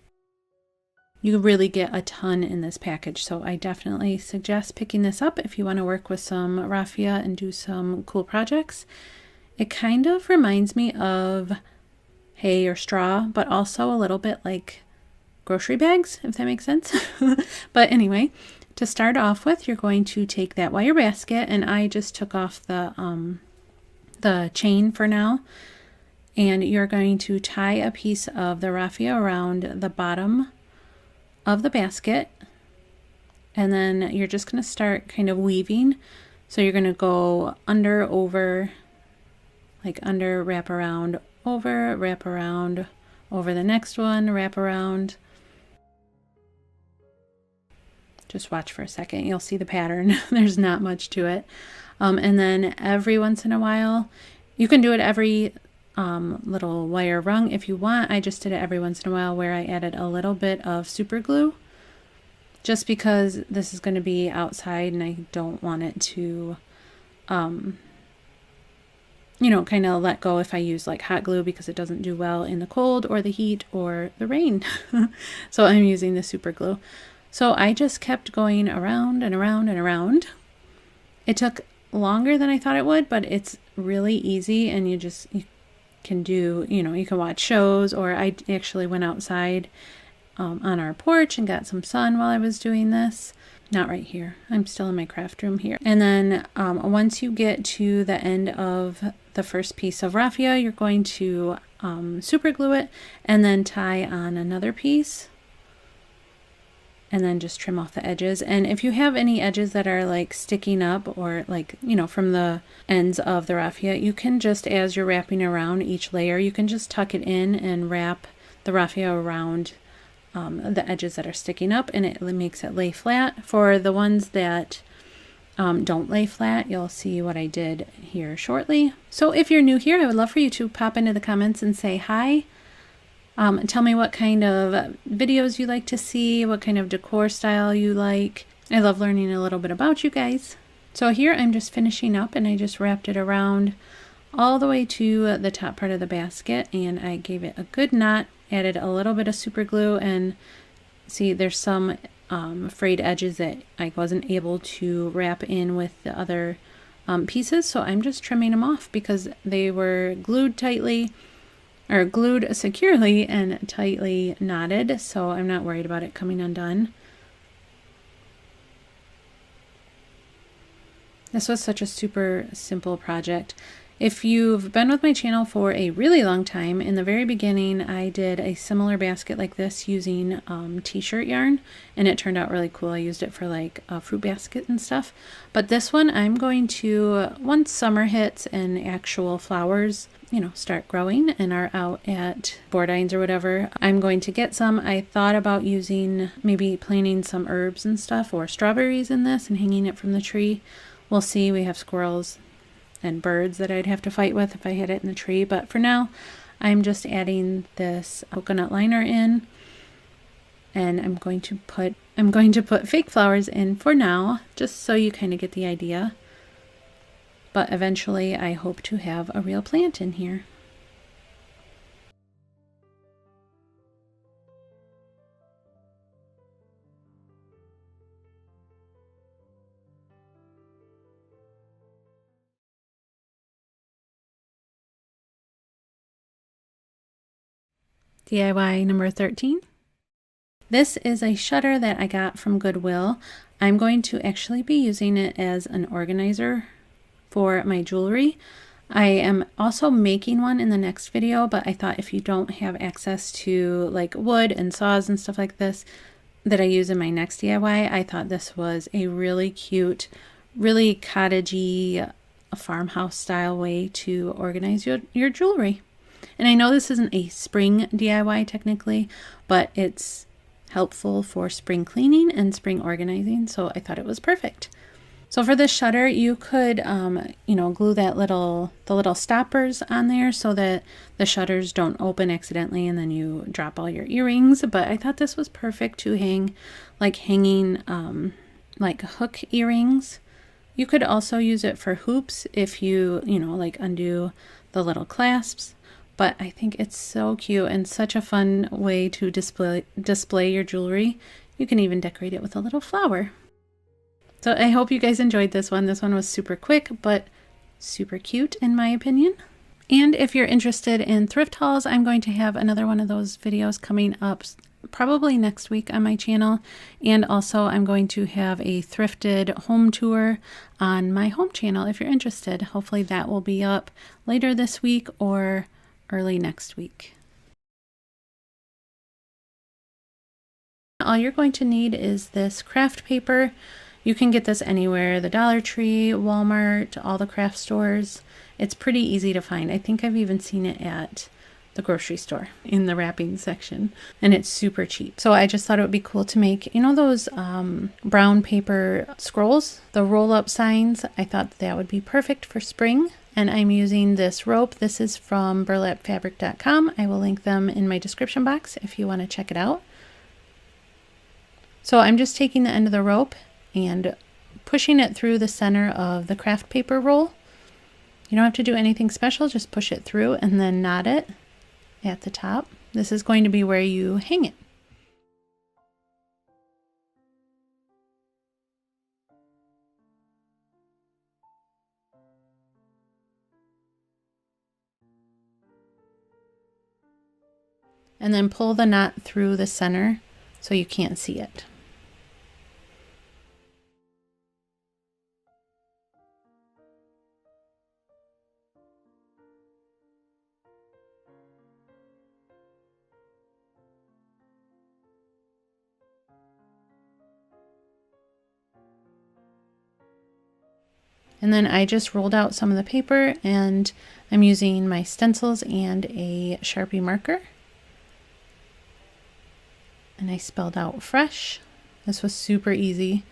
You really get a ton in this package, so I definitely suggest picking this up if you want to work with some raffia and do some cool projects. It kind of reminds me of hay or straw, but also a little bit like grocery bags, if that makes sense. But anyway, to start off with, you're going to take that wire basket, and I just took off the chain for now, and you're going to tie a piece of the raffia around the bottom of the basket, and then you're just going to start kind of weaving. So you're going to go under, over, like under, wrap around, over the next one, wrap around. Just watch for a second, you'll see the pattern. There's not much to it. And then every once in a while, you can do it every little wire rung if you want. I just did it every once in a while where I added a little bit of super glue, just because this is going to be outside and I don't want it to, kind of let go if I use like hot glue, because it doesn't do well in the cold or the heat or the rain. So I'm using the super glue. So I just kept going around and around and around. It took longer than I thought it would, but it's really easy, and you can do, you can watch shows, or I actually went outside on our porch and got some sun while I was doing this. Not right here. I'm still in my craft room here. And then once you get to the end of the first piece of raffia, you're going to super glue it and then tie on another piece. And then just trim off the edges. And if you have any edges that are like sticking up, or like, from the ends of the raffia, you can just, as you're wrapping around each layer, you can just tuck it in and wrap the raffia around the edges that are sticking up, and it makes it lay flat. For the ones that don't lay flat, you'll see what I did here shortly. So if you're new here, I would love for you to pop into the comments and say hi. Tell me what kind of videos you like to see, what kind of decor style you like. I love learning a little bit about you guys. So here I'm just finishing up, and I just wrapped it around all the way to the top part of the basket, and I gave it a good knot, added a little bit of super glue, and see there's some frayed edges that I wasn't able to wrap in with the other pieces, so I'm just trimming them off because they were glued securely and tightly knotted, so I'm not worried about it coming undone. This was such a super simple project. If you've been with my channel for a really long time, in the very beginning I did a similar basket like this using t-shirt yarn, and it turned out really cool. I used it for like a fruit basket and stuff. But this one I'm going to, once summer hits and actual flowers start growing and are out at Bordines or whatever, I'm going to get some. I thought about using, maybe planting some herbs and stuff or strawberries in this and hanging it from the tree. We'll see. We have squirrels and birds that I'd have to fight with if I hid it in the tree, but for now I'm just adding this coconut liner in, and I'm going to put fake flowers in for now, just so you kind of get the idea. But eventually I hope to have a real plant in here. DIY number 13. This is a shutter that I got from Goodwill. I'm going to actually be using it as an organizer for my jewelry. I am also making one in the next video, but I thought if you don't have access to like wood and saws and stuff like this, that I use in my next DIY, I thought this was a really cute, really cottagey, farmhouse style way to organize your jewelry. And I know this isn't a spring DIY technically, but it's helpful for spring cleaning and spring organizing, so I thought it was perfect. So for this shutter, you could, glue the little stoppers on there so that the shutters don't open accidentally and then you drop all your earrings. But I thought this was perfect to hang, hanging hook earrings. You could also use it for hoops if you, undo the little clasps. But I think it's so cute and such a fun way to display your jewelry. You can even decorate it with a little flower. So I hope you guys enjoyed this one. This one was super quick, but super cute in my opinion. And if you're interested in thrift hauls, I'm going to have another one of those videos coming up probably next week on my channel. And also I'm going to have a thrifted home tour on my home channel if you're interested. Hopefully that will be up later this week or early next week. All you're going to need is this craft paper. You can get this anywhere, the Dollar Tree, Walmart, all the craft stores. It's pretty easy to find. I think I've even seen it at the grocery store in the wrapping section, and it's super cheap. So I just thought it would be cool to make, those brown paper scrolls, the roll-up signs. I thought that would be perfect for spring. And I'm using this rope. This is from burlapfabric.com. I will link them in my description box if you want to check it out. So I'm just taking the end of the rope and pushing it through the center of the craft paper roll. You don't have to do anything special, just push it through and then knot it at the top. This is going to be where you hang it. And then pull the knot through the center so you can't see it. And then I just rolled out some of the paper and I'm using my stencils and a Sharpie marker. And I spelled out fresh. This was super easy.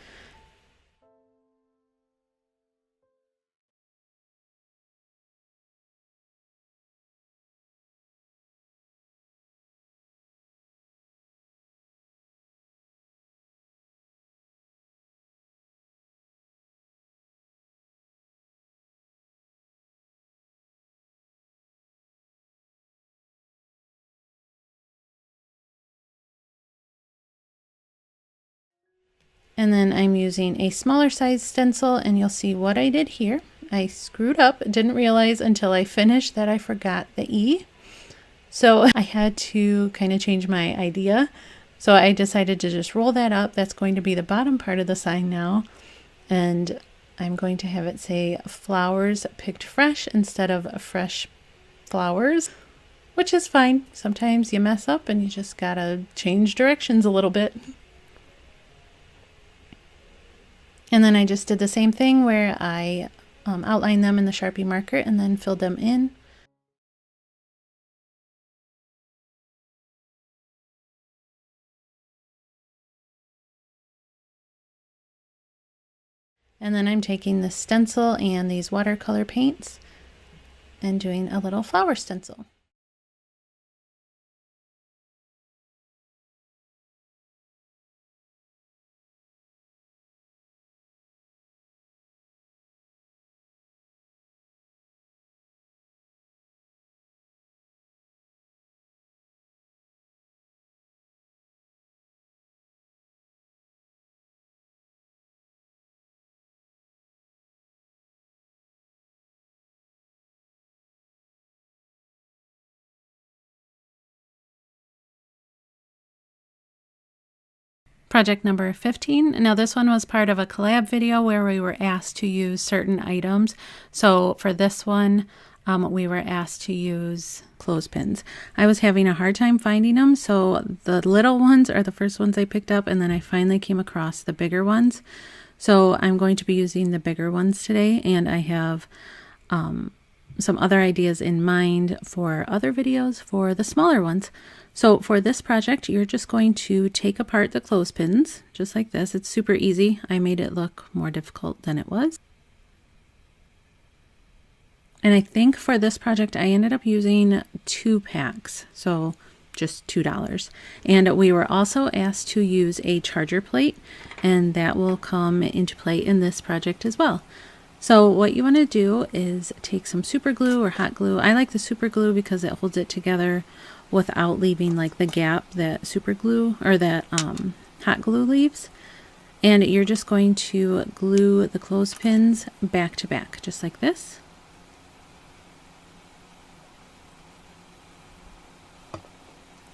And then I'm using a smaller size stencil, and you'll see what I did here. I screwed up, didn't realize until I finished that I forgot the E. So I had to kind of change my idea. So I decided to just roll that up. That's going to be the bottom part of the sign now. And I'm going to have it say flowers picked fresh instead of fresh flowers, which is fine. Sometimes you mess up and you just gotta change directions a little bit. And then I just did the same thing where I outlined them in the Sharpie marker and then filled them in. And then I'm taking the stencil and these watercolor paints and doing a little flower stencil. Project number 15. Now this one was part of a collab video where we were asked to use certain items. So for this one, we were asked to use clothespins. I was having a hard time finding them, so the little ones are the first ones I picked up, and then I finally came across the bigger ones. So I'm going to be using the bigger ones today, and I have some other ideas in mind for other videos for the smaller ones. So for this project, you're just going to take apart the clothespins, just like this. It's super easy. I made it look more difficult than it was. And I think for this project, I ended up using 2 packs, so just $2. And we were also asked to use a charger plate, and that will come into play in this project as well. So what you want to do is take some super glue or hot glue. I like the super glue because it holds it together without leaving like the gap that super glue or that hot glue leaves. And you're just going to glue the clothespins back to back, just like this.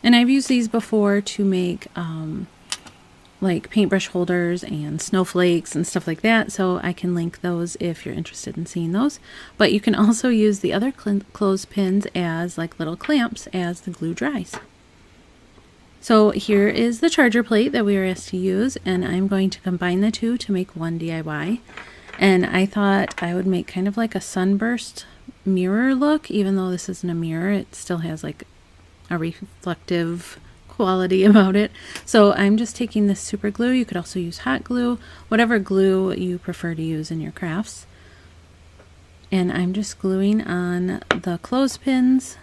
And I've used these before to make like paintbrush holders and snowflakes and stuff like that, so I can link those if you're interested in seeing those. But you can also use the other clothespins as like little clamps as the glue dries. So here is the charger plate that we were asked to use, and I'm going to combine the two to make one DIY. And I thought I would make kind of like a sunburst mirror look. Even though this isn't a mirror, it still has like a reflective quality about it. So I'm just taking this super glue. You could also use hot glue, whatever glue you prefer to use in your crafts. And I'm just gluing on the clothespins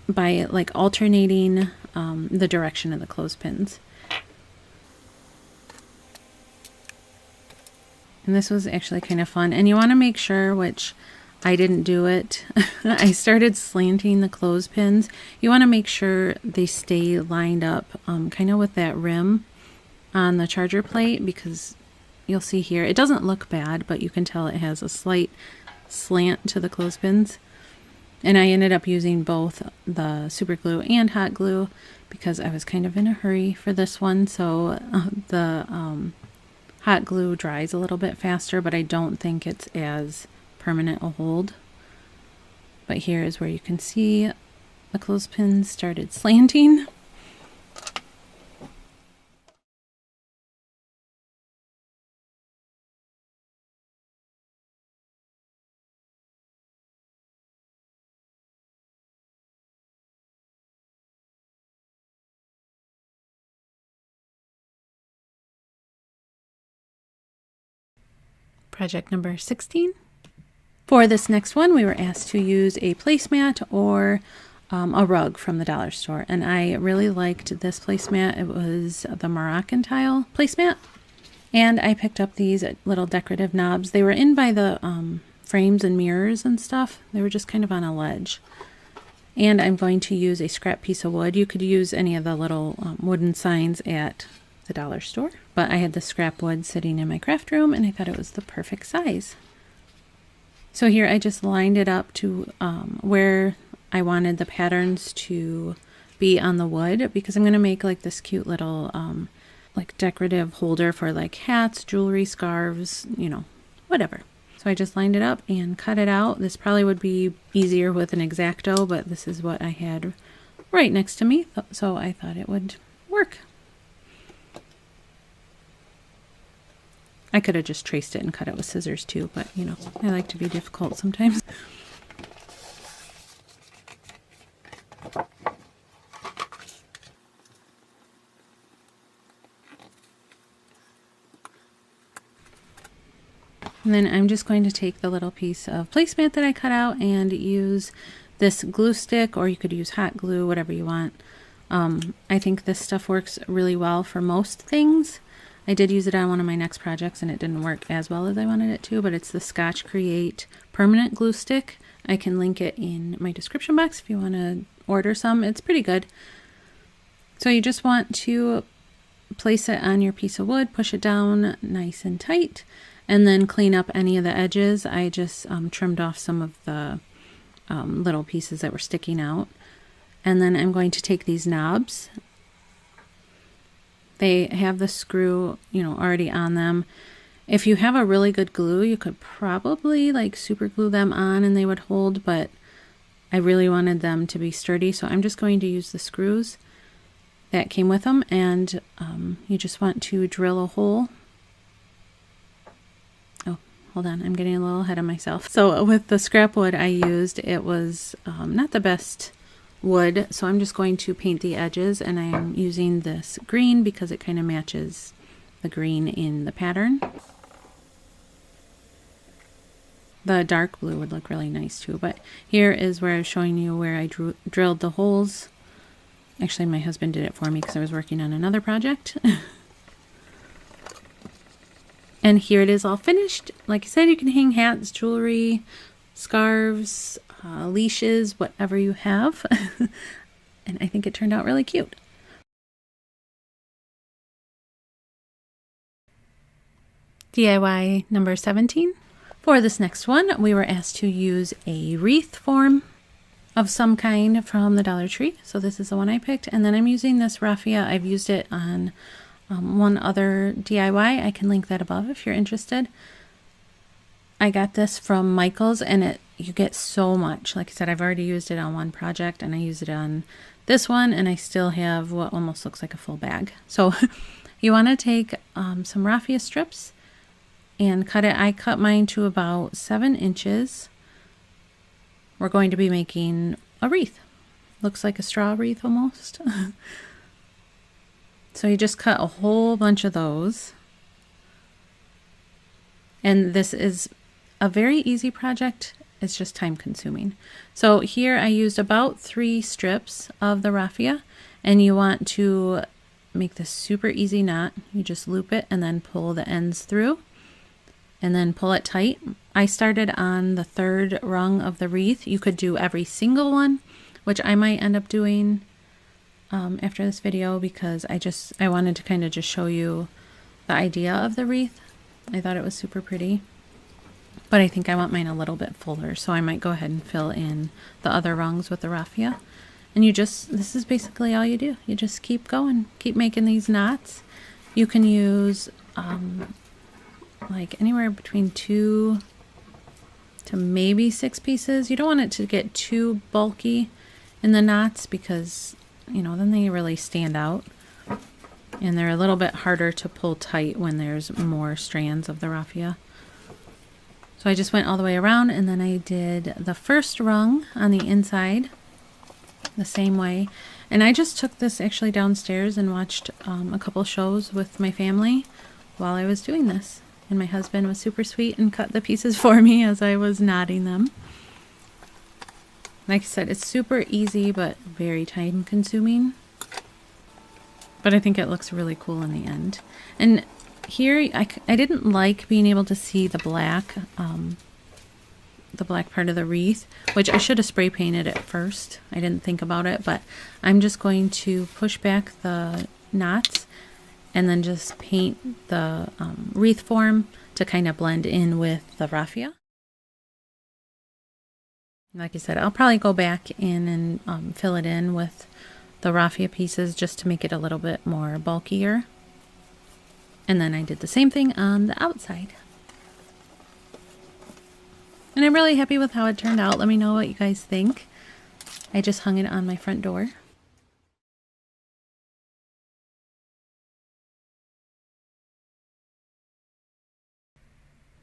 by like alternating the direction of the clothespins. And this was actually kind of fun. And you want to make sure, which I didn't do it. I started slanting the clothespins. You want to make sure they stay lined up kind of with that rim on the charger plate, because you'll see here, it doesn't look bad, but you can tell it has a slight slant to the clothespins. And I ended up using both the super glue and hot glue because I was kind of in a hurry for this one. So the hot glue dries a little bit faster, but I don't think it's as permanent a hold. But here is where you can see the clothespins started slanting. Project number 16. For this next one, we were asked to use a placemat or a rug from the dollar store. And I really liked this placemat. It was the Moroccan tile placemat. And I picked up these little decorative knobs. They were in by the frames and mirrors and stuff. They were just kind of on a ledge. And I'm going to use a scrap piece of wood. You could use any of the little wooden signs at the dollar store. But I had the scrap wood sitting in my craft room, and I thought it was the perfect size. So here I just lined it up to where I wanted the patterns to be on the wood, because I'm going to make like this cute little like decorative holder for like hats, jewelry, scarves, you know, whatever. So I just lined it up and cut it out. This probably would be easier with an X-Acto, but this is what I had right next to me, so I thought it would work. I could have just traced it and cut it with scissors too, but you know, I like to be difficult sometimes. And then I'm just going to take the little piece of placemat that I cut out and use this glue stick, or you could use hot glue, whatever you want. I think this stuff works really well for most things. I did use it on one of my next projects and it didn't work as well as I wanted it to, but it's the Scotch Create permanent glue stick. I can link it in my description box if you want to order some. It's pretty good. So you just want to place it on your piece of wood, push it down nice and tight, and then clean up any of the edges. I just trimmed off some of the little pieces that were sticking out. And then I'm going to take these knobs. They have the screw, you know, already on them. If you have a really good glue, you could probably like super glue them on and they would hold, but I really wanted them to be sturdy, so I'm just going to use the screws that came with them, and you just want to drill a hole. Oh, hold on, I'm getting a little ahead of myself. So with the scrap wood I used, it was not the best wood, so I'm just going to paint the edges, and I'm using this green because it kind of matches the green in the pattern. The dark blue would look really nice too, but here is where I was showing you where I drilled the holes. Actually, my husband did it for me because I was working on another project. And here it is all finished. Like I said, you can hang hats, jewelry, scarves, leashes, whatever you have. And I think it turned out really cute. DIY number 17. For this next one, we were asked to use a wreath form of some kind from the Dollar Tree. So this is the one I picked. And then I'm using this raffia. I've used it on one other DIY. I can link that above if you're interested. I got this from Michael's, and you get so much. Like I said, I've already used it on one project, and I used it on this one, and I still have what almost looks like a full bag. So you want to take some raffia strips and cut it. I cut mine to about 7 inches. We're going to be making a wreath. Looks like a straw wreath almost. So you just cut a whole bunch of those. And this is a very easy project. It's just time consuming. So here I used about 3 strips of the raffia, and you want to make this super easy knot. You just loop it and then pull the ends through and then pull it tight. I started on the 3rd rung of the wreath. You could do every single one, which I might end up doing after this video, because I wanted to kind of just show you the idea of the wreath. I thought it was super pretty, but I think I want mine a little bit fuller, so I might go ahead and fill in the other rungs with the raffia. And this is basically all you do. You just keep going, keep making these knots. You can use like anywhere between 2 to maybe 6 pieces. You don't want it to get too bulky in the knots, because then they really stand out, and they're a little bit harder to pull tight when there's more strands of the raffia. So I just went all the way around, and then I did the first rung on the inside the same way. And I just took this actually downstairs and watched a couple shows with my family while I was doing this. And my husband was super sweet and cut the pieces for me as I was knotting them. Like I said, it's super easy but very time consuming. But I think it looks really cool in the end. And here I didn't like being able to see the black part of the wreath, which I should have spray painted at first. I didn't think about it, but I'm just going to push back the knots and then just paint the wreath form to kind of blend in with the raffia. Like I said, I'll probably go back in and fill it in with the raffia pieces just to make it a little bit more bulkier. And then I did the same thing on the outside. And I'm really happy with how it turned out. Let me know what you guys think. I just hung it on my front door.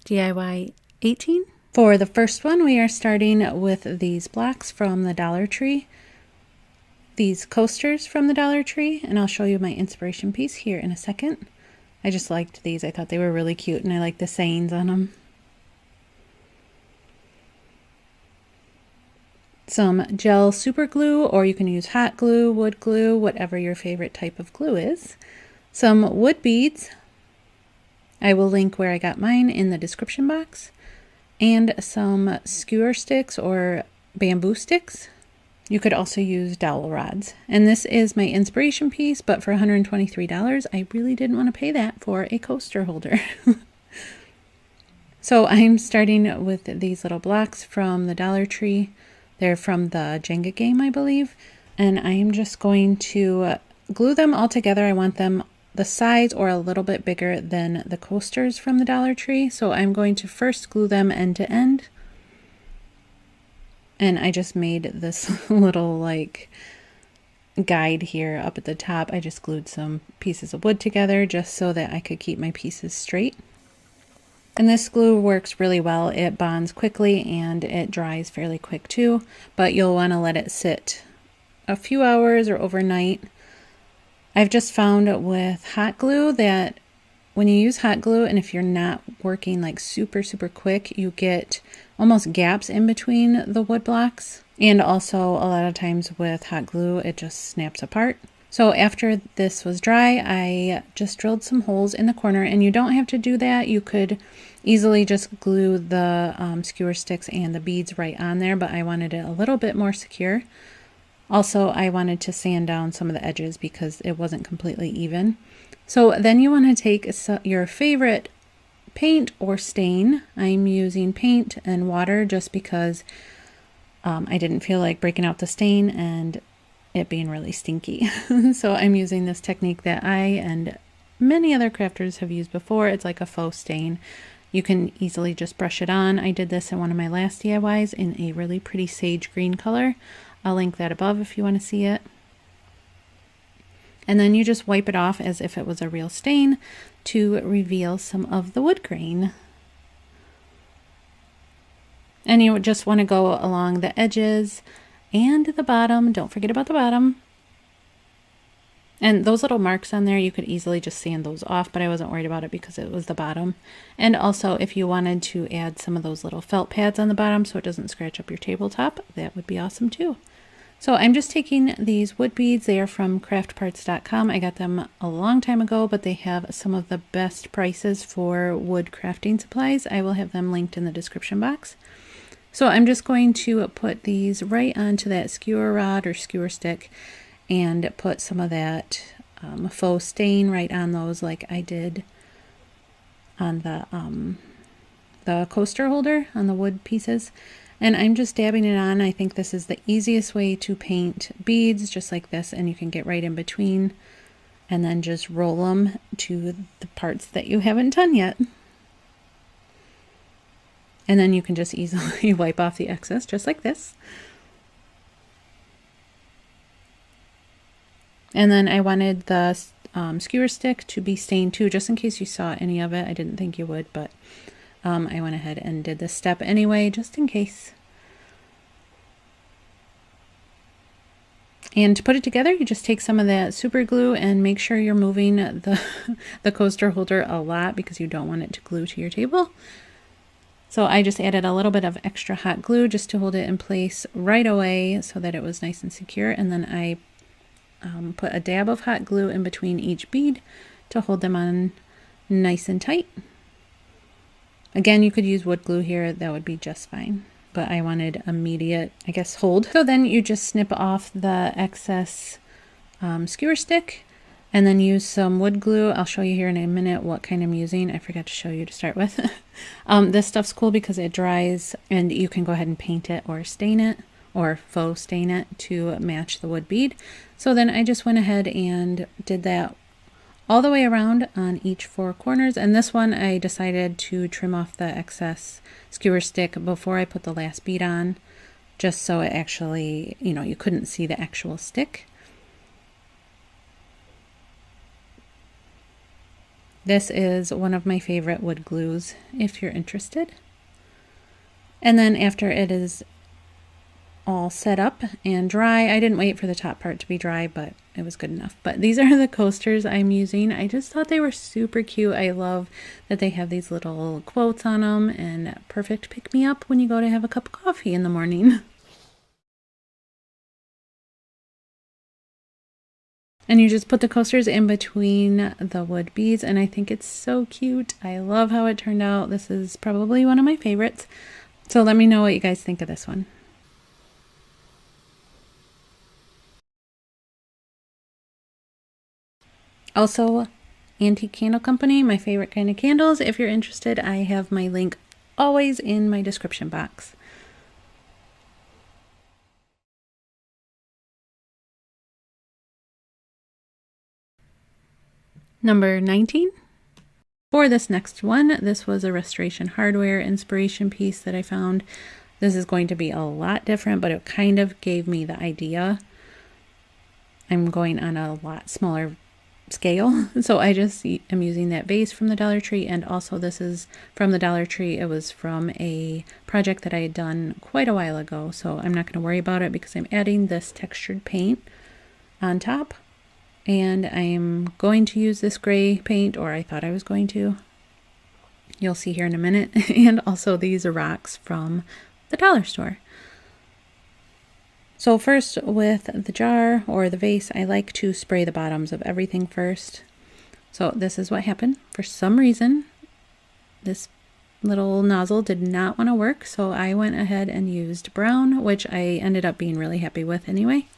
DIY 18. For the first one, we are starting with these blocks from the Dollar Tree. These coasters from the Dollar Tree, and I'll show you my inspiration piece here in a second. I just liked these. I thought they were really cute, and I like the sayings on them. Some gel super glue, or you can use hot glue, wood glue, whatever your favorite type of glue is. Some wood beads. I will link where I got mine in the description box. And some skewer sticks or bamboo sticks. You could also use dowel rods. And this is my inspiration piece, but for $123, I really didn't want to pay that for a coaster holder. So I'm starting with these little blocks from the Dollar Tree. They're from the Jenga game, I believe. And I am just going to glue them all together. I want them the size or a little bit bigger than the coasters from the Dollar Tree. So I'm going to first glue them end to end. And I just made this little like guide here up at the top. I just glued some pieces of wood together just so that I could keep my pieces straight. And this glue works really well. It bonds quickly and it dries fairly quick too, but you'll want to let it sit a few hours or overnight. I've just found with hot glue that when you use hot glue, and if you're not working like super quick, you get almost gaps in between the wood blocks. And also a lot of times with hot glue, it just snaps apart. So after this was dry, I just drilled some holes in the corner, and you don't have to do that. You could easily just glue the skewer sticks and the beads right on there, but I wanted it a little bit more secure. Also, I wanted to sand down some of the edges because it wasn't completely even. So then you want to take your favorite paint or stain. I'm using paint and water just because I didn't feel like breaking out the stain and it being really stinky. So I'm using this technique that I and many other crafters have used before. It's like a faux stain. You can easily just brush it on. I did this in one of my last DIYs in a really pretty sage green color. I'll link that above if you want to see it. And then you just wipe it off as if it was a real stain to reveal some of the wood grain. And you just want to go along the edges and the bottom. Don't forget about the bottom. And those little marks on there, you could easily just sand those off, but I wasn't worried about it because it was the bottom. And also, if you wanted to add some of those little felt pads on the bottom so it doesn't scratch up your tabletop, that would be awesome too. So I'm just taking these wood beads. They are from craftparts.com. I got them a long time ago, but they have some of the best prices for wood crafting supplies. I will have them linked in the description box. So I'm just going to put these right onto that skewer rod or skewer stick and put some of that faux stain right on those like I did on the coaster holder on the wood pieces. And I'm just dabbing it on. I think this is the easiest way to paint beads, just like this, and you can get right in between and then just roll them to the parts that you haven't done yet. And then you can just easily wipe off the excess, just like this. And then I wanted the skewer stick to be stained too, just in case you saw any of it. I didn't think you would, but I went ahead and did this step anyway, just in case. And to put it together, you just take some of that super glue and make sure you're moving the coaster holder a lot because you don't want it to glue to your table. So I just added a little bit of extra hot glue just to hold it in place right away so that it was nice and secure. And then I put a dab of hot glue in between each bead to hold them on nice and tight. Again, you could use wood glue here, that would be just fine. But I wanted immediate, I guess, hold. So then you just snip off the excess skewer stick and then use some wood glue. I'll show you here in a minute what kind I'm using. I forgot to show you to start with. This stuff's cool because it dries and you can go ahead and paint it or stain it or faux stain it to match the wood bead. So then I just went ahead and did that all the way around on each four corners. And this one I decided to trim off the excess skewer stick before I put the last bead on, just so it actually, you know, you couldn't see the actual stick. This is one of my favorite wood glues if you're interested. And then after it is all set up and dry, I didn't wait for the top part to be dry, but it was good enough. But these are the coasters I'm using. I just thought they were super cute. I love that they have these little quotes on them and perfect pick me up when you go to have a cup of coffee in the morning. And you just put the coasters in between the wood beads, and I think it's so cute. I love how it turned out. This is probably one of my favorites. So let me know what you guys think of this one. Also, Antique Candle Company, my favorite kind of candles. If you're interested, I have my link always in my description box. Number 19. For this next one, this was a Restoration Hardware inspiration piece that I found. This is going to be a lot different, but it kind of gave me the idea. I'm going on a lot smaller scale, so I just am using that vase from the Dollar Tree, and also this is from the Dollar Tree. It was from a project that I had done quite a while ago, so I'm not going to worry about it because I'm adding this textured paint on top. And I'm going to use this gray paint, or I thought I was going to. You'll see here in a minute. And also these are rocks from the dollar store. So first with the jar or the vase, I like to spray the bottoms of everything first. So this is what happened. For some reason, this little nozzle did not want to work, so I went ahead and used brown, which I ended up being really happy with anyway.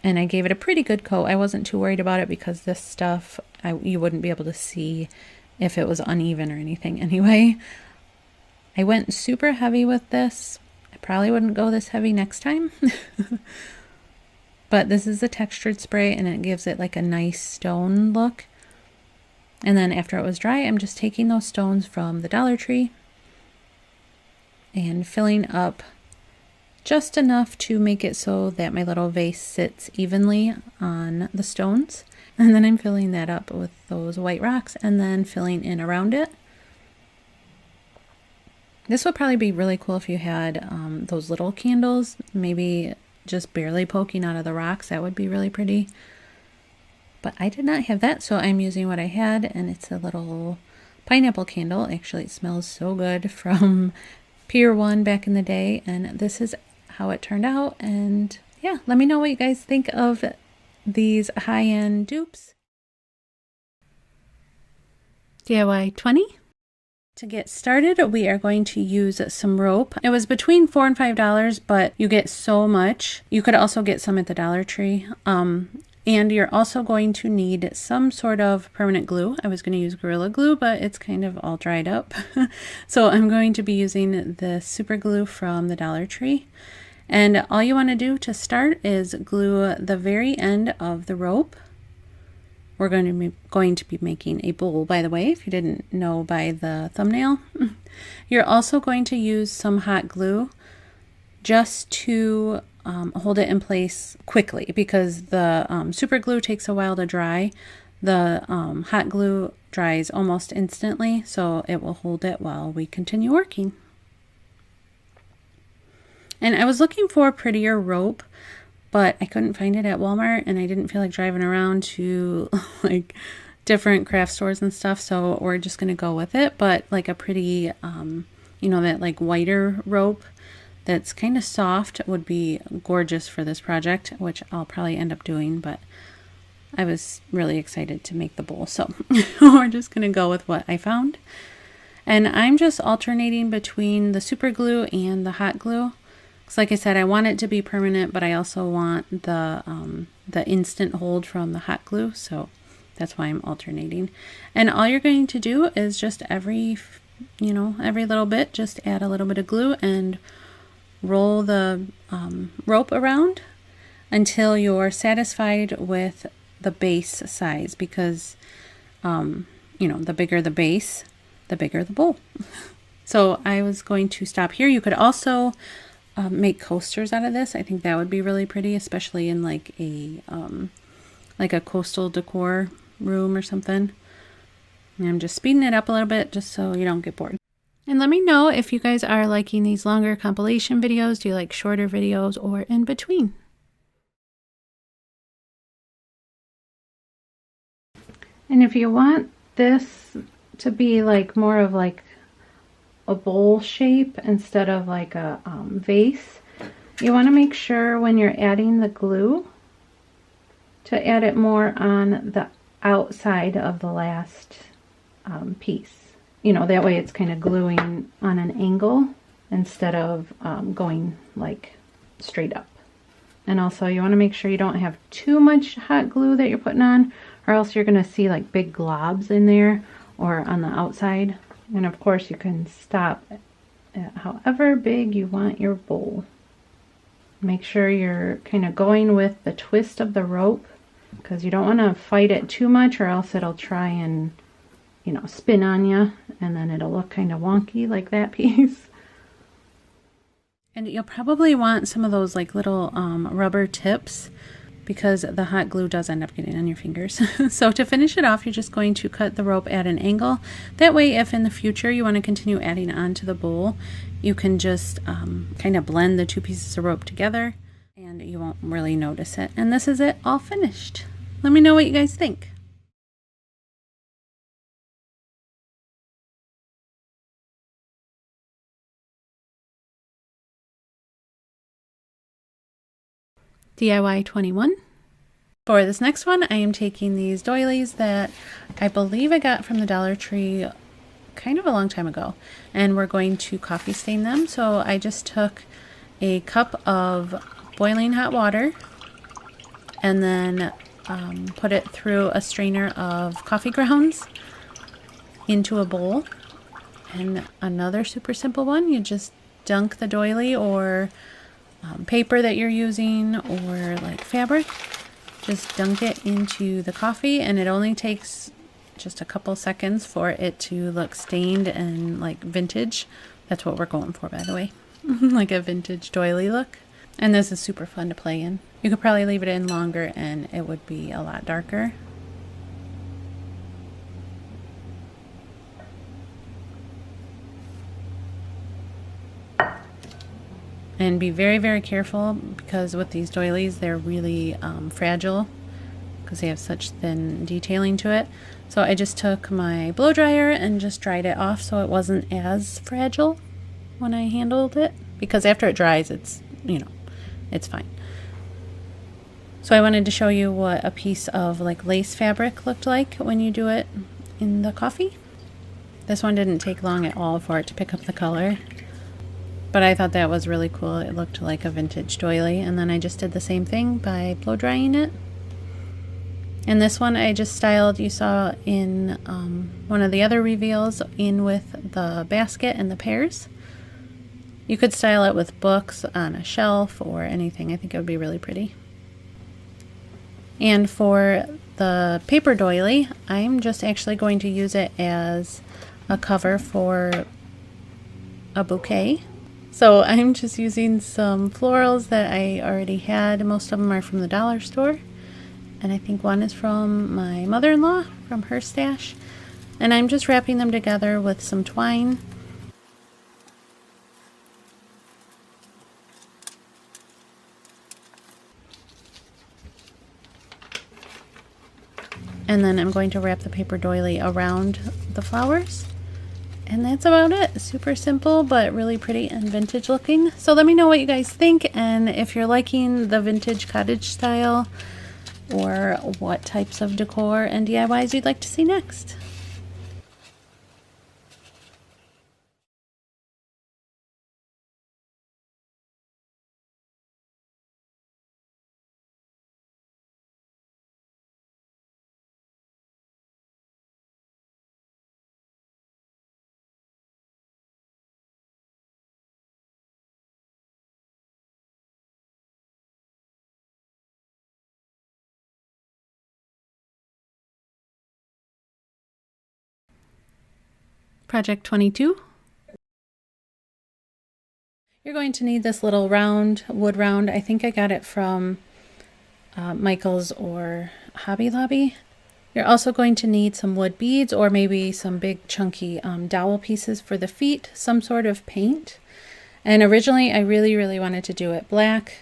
And I gave it a pretty good coat. I wasn't too worried about it because this stuff, you wouldn't be able to see if it was uneven or anything anyway. I went super heavy with this. I probably wouldn't go this heavy next time. But this is a textured spray and it gives it like a nice stone look. And then after it was dry, I'm just taking those stones from the Dollar Tree and filling up just enough to make it so that my little vase sits evenly on the stones. And then I'm filling that up with those white rocks and then filling in around it. This would probably be really cool if you had those little candles, maybe just barely poking out of the rocks. That would be really pretty. But I did not have that, so I'm using what I had, and it's a little pineapple candle. Actually, it smells so good, from Pier 1 back in the day, and this is how it turned out. And yeah, let me know what you guys think of these high-end dupes. DIY 20. To get started, we are going to use some rope. It was between $4 and $5, but you get so much. You could also get some at the Dollar Tree. And you're also going to need some sort of permanent glue. I was going to use Gorilla Glue, but it's kind of all dried up. So I'm going to be using the super glue from the Dollar Tree. And all you want to do to start is glue the very end of the rope. We're going to be making a bowl, by the way, if you didn't know by the thumbnail. You're also going to use some hot glue just to hold it in place quickly, because the super glue takes a while to dry. The hot glue dries almost instantly, so it will hold it while we continue working. And I was looking for prettier rope, but I couldn't find it at Walmart, and I didn't feel like driving around to like different craft stores and stuff, so we're just going to go with it. But like a pretty, you know, that like whiter rope that's kind of soft would be gorgeous for this project, which I'll probably end up doing, but I was really excited to make the bowl, so we're just going to go with what I found. And I'm just alternating between the super glue and the hot glue. Because like I said, I want it to be permanent, but I also want the instant hold from the hot glue, so that's why I'm alternating. And all you're going to do is just every little bit, just add a little bit of glue and roll the rope around until you're satisfied with the base size, because the bigger the base, the bigger the bowl. So I was going to stop here. You could also make coasters out of this. I think that would be really pretty, especially in like a coastal decor room or something. And I'm just speeding it up a little bit just so you don't get bored. And let me know if you guys are liking these longer compilation videos. Do you like shorter videos or in between? And if you want this to be like more of like a bowl shape instead of like a vase, you want to make sure when you're adding the glue to add it more on the outside of the last piece. You know, that way it's kind of gluing on an angle instead of going like straight up. And also you want to make sure you don't have too much hot glue that you're putting on, or else you're going to see like big globs in there or on the outside. And of course you can stop at however big you want your bowl. Make sure you're kind of going with the twist of the rope because you don't want to fight it too much or else it'll try and, you know, spin on you and then it'll look kind of wonky like that piece. And you'll probably want some of those like little rubber tips because the hot glue does end up getting on your fingers. So to finish it off, you're just going to cut the rope at an angle. That way, if in the future you want to continue adding on to the bowl, you can just kind of blend the two pieces of rope together and you won't really notice it. And this is it all finished. Let me know what you guys think. DIY 21. For this next one, I am taking these doilies that I believe I got from the Dollar Tree kind of a long time ago, and we're going to coffee stain them. So I just took a cup of boiling hot water and then put it through a strainer of coffee grounds into a bowl. And another super simple one, you just dunk the doily or paper that you're using or like fabric. Just dunk it into the coffee, and it only takes just a couple seconds for it to look stained and like vintage. That's what we're going for, by the way. Like a vintage doily look. And this is super fun to play in. You could probably leave it in longer and it would be a lot darker. And be very, very careful because with these doilies, they're really fragile because they have such thin detailing to it. So I just took my blow dryer and just dried it off so it wasn't as fragile when I handled it. Because after it dries, it's, you know, it's fine. So I wanted to show you what a piece of like lace fabric looked like when you do it in the coffee. This one didn't take long at all for it to pick up the color. But I thought that was really cool. It looked like a vintage doily. And then I just did the same thing by blow drying it. And this one I just styled, you saw in one of the other reveals, in with the basket and the pears. You could style it with books on a shelf or anything. I think it would be really pretty. And for the paper doily, I'm just actually going to use it as a cover for a bouquet. So I'm just using some florals that I already had. Most of them are from the dollar store. And I think one is from my mother-in-law, from her stash. And I'm just wrapping them together with some twine. And then I'm going to wrap the paper doily around the flowers. And that's about it. Super simple, but really pretty and vintage looking. So let me know what you guys think, and if you're liking the vintage cottage style, or what types of decor and DIYs you'd like to see next. Project 22. You're going to need this little round, wood round. I think I got it from Michael's or Hobby Lobby. You're also going to need some wood beads or maybe some big chunky dowel pieces for the feet, some sort of paint. And originally I really wanted to do it black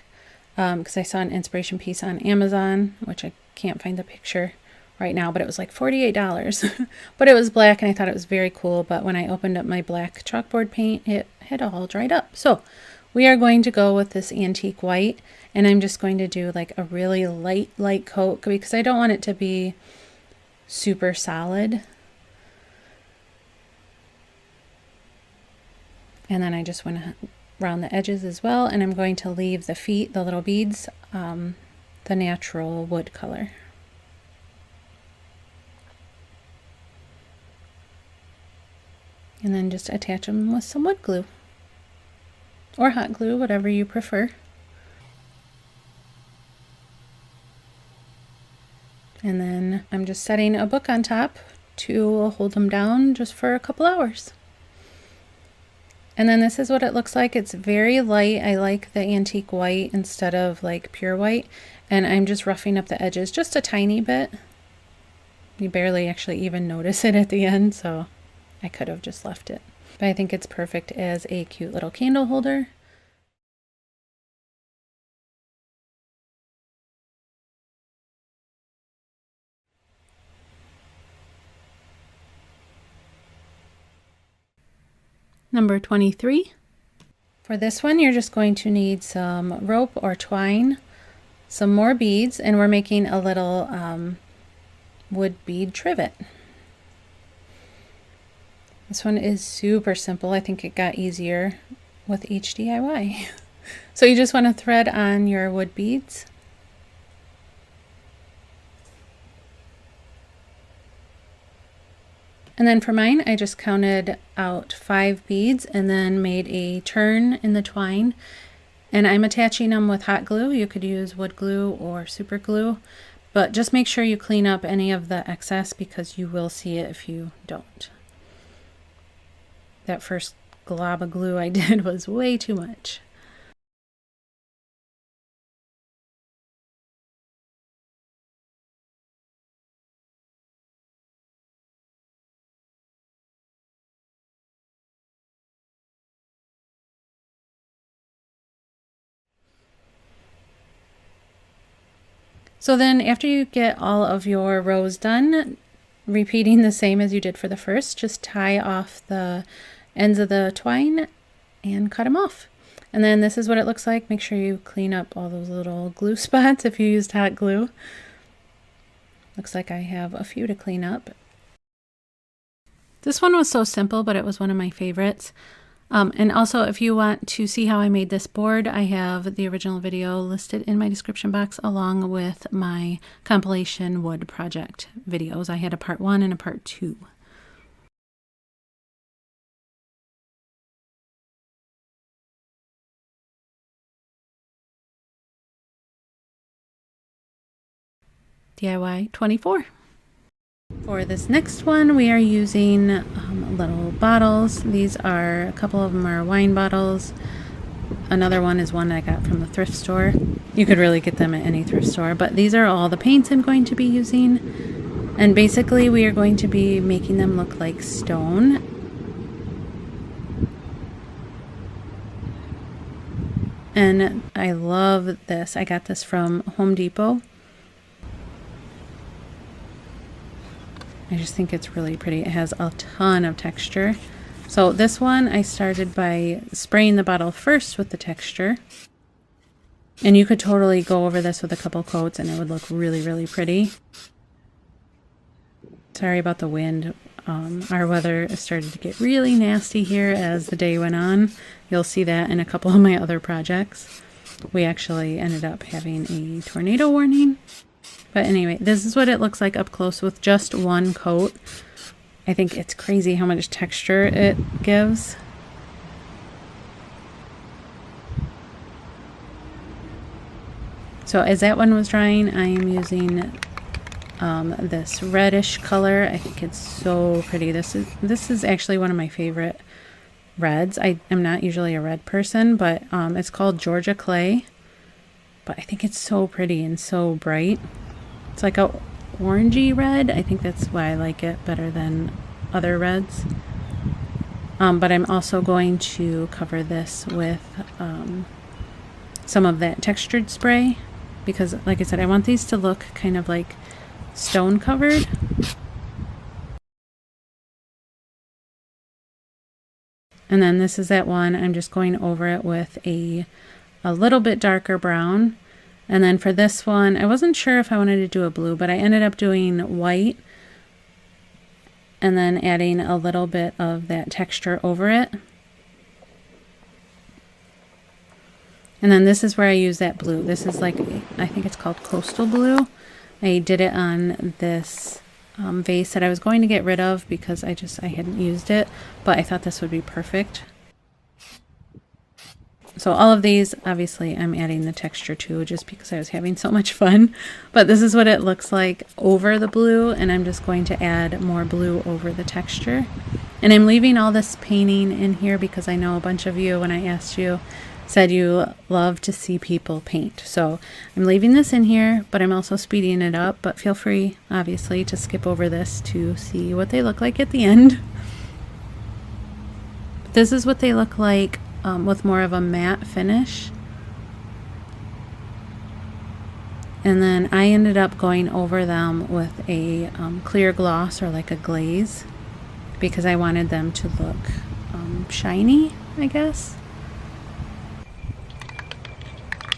because I saw an inspiration piece on Amazon, which I can't find the picture right now, but it was like $48. But it was black and I thought it was very cool. But when I opened up my black chalkboard paint, it had all dried up. So we are going to go with this antique white, and I'm just going to do like a really light coat because I don't want it to be super solid. And then I just went around the edges as well, and I'm going to leave the feet, the little beads, the natural wood color. And then just attach them with some wood glue or hot glue, whatever you prefer. then I'm just setting a book on top to hold them down just for a couple hours. And then this is what it looks like. It's very light. I like the antique white instead of like pure white. And I'm just roughing up the edges just a tiny bit. You barely actually even notice it at the end, so I could have just left it. But I think it's perfect as a cute little candle holder. Number 23. For this one, you're just going to need some rope or twine, some more beads, and we're making a little wood bead trivet. This one is super simple. I think it got easier with each DIY. So you just want to thread on your wood beads. And then for mine, I just counted out 5 beads and then made a turn in the twine. And I'm attaching them with hot glue. You could use wood glue or super glue, but just make sure you clean up any of the excess because you will see it if you don't. That first glob of glue I did was way too much. So then after you get all of your rows done, repeating the same as you did for the first, just tie off the ends of the twine and cut them off. And then this is what it looks like. Make sure you clean up all those little glue spots if you used hot glue. Looks like I have a few to clean up. This one was so simple, but it was one of my favorites. And also, if you want to see how I made this board, I have the original video listed in my description box along with my compilation wood project videos. I had a part 1 and a part 2. DIY 24. For this next one, we are using little bottles. These are, a couple of them are wine bottles. Another one is one I got from the thrift store. You could really get them at any thrift store, but these are all the paints I'm going to be using. And basically we are going to be making them look like stone. And I love this. I got this from Home Depot. I just think it's really pretty. It has a ton of texture. So this one I started by spraying the bottle first with the texture. And you could totally go over this with a couple coats and it would look really, really pretty. Sorry about the wind. Our weather started to get really nasty here as the day went on. You'll see that in a couple of my other projects. We actually ended up having a tornado warning. But anyway, this is what it looks like up close with just one coat. I think it's crazy how much texture it gives. So as that one was drying, I am using this reddish color. I think it's so pretty. This is actually one of my favorite reds. I am not usually a red person, but it's called Georgia Clay. But I think it's so pretty and so bright. It's like a orangey red. I think that's why I like it better than other reds. But I'm also going to cover this with some of that textured spray because, like I said, I want these to look kind of like stone covered. And then this is that one. I'm just going over it with a little bit darker brown. And then for this one, I wasn't sure if I wanted to do a blue, but I ended up doing white and then adding a little bit of that texture over it. And then this is where I use that blue. This is like, I think it's called Coastal Blue. I did it on this vase that I was going to get rid of because I hadn't used it, but I thought this would be perfect. So all of these, obviously, I'm adding the texture to just because I was having so much fun. But this is what it looks like over the blue, and I'm just going to add more blue over the texture. And I'm leaving all this painting in here because I know a bunch of you, when I asked you, said you love to see people paint. So I'm leaving this in here, but I'm also speeding it up. But feel free, obviously, to skip over this to see what they look like at the end. This is what they look like with more of a matte finish. And then I ended up going over them with a clear gloss or like a glaze because I wanted them to look shiny, I guess.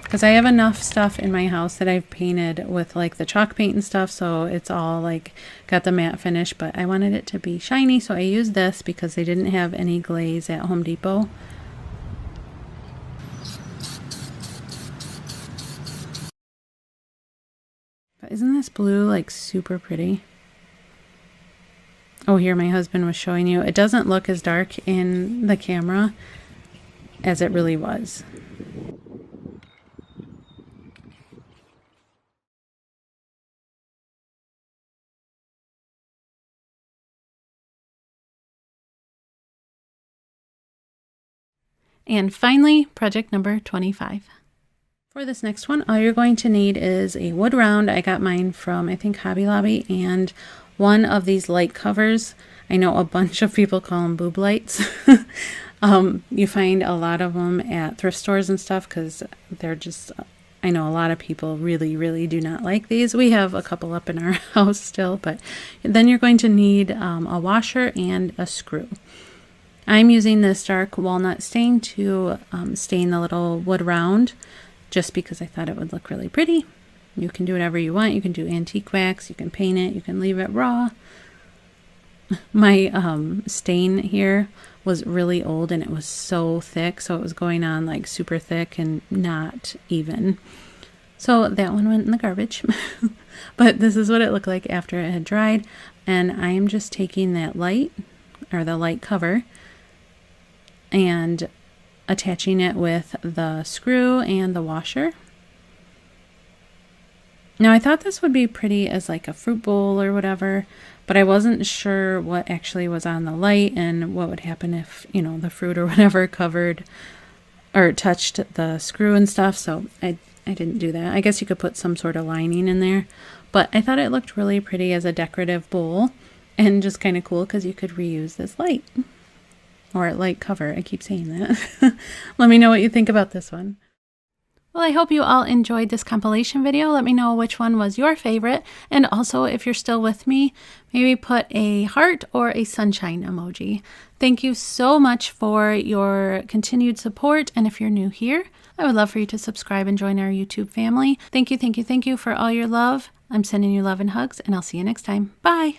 Because I have enough stuff in my house that I've painted with like the chalk paint and stuff, so it's all like got the matte finish, but I wanted it to be shiny, so I used this because they didn't have any glaze at Home Depot. But isn't this blue like super pretty? Oh, here my husband was showing you. It doesn't look as dark in the camera as it really was. And finally, project number 25. For this next one, all you're going to need is a wood round. I got mine from, I think, Hobby Lobby, and one of these light covers. I know a bunch of people call them boob lights. You find a lot of them at thrift stores and stuff because they're just, I know a lot of people really, really do not like these. We have a couple up in our house still, but then you're going to need a washer and a screw. I'm using this dark walnut stain to stain the little wood round just because I thought it would look really pretty. You can do whatever you want. You can do antique wax, you can paint it, you can leave it raw. My stain here was really old and it was so thick, so it was going on like super thick and not even. So that one went in the garbage. But this is what it looked like after it had dried. And I am just taking that light, or the light cover, and attaching it with the screw and the washer. Now I thought this would be pretty as like a fruit bowl or whatever, but I wasn't sure what actually was on the light and what would happen if, you know, the fruit or whatever covered or touched the screw and stuff, so I didn't do that. I guess you could put some sort of lining in there, but I thought it looked really pretty as a decorative bowl and just kind of cool because you could reuse this light. Or light cover, I keep saying that. Let me know what you think about this one. Well, I hope you all enjoyed this compilation video. Let me know which one was your favorite. And also, if you're still with me, maybe put a heart or a sunshine emoji. Thank you so much for your continued support. And if you're new here, I would love for you to subscribe and join our YouTube family. Thank you, thank you, thank you for all your love. I'm sending you love and hugs, and I'll see you next time. Bye.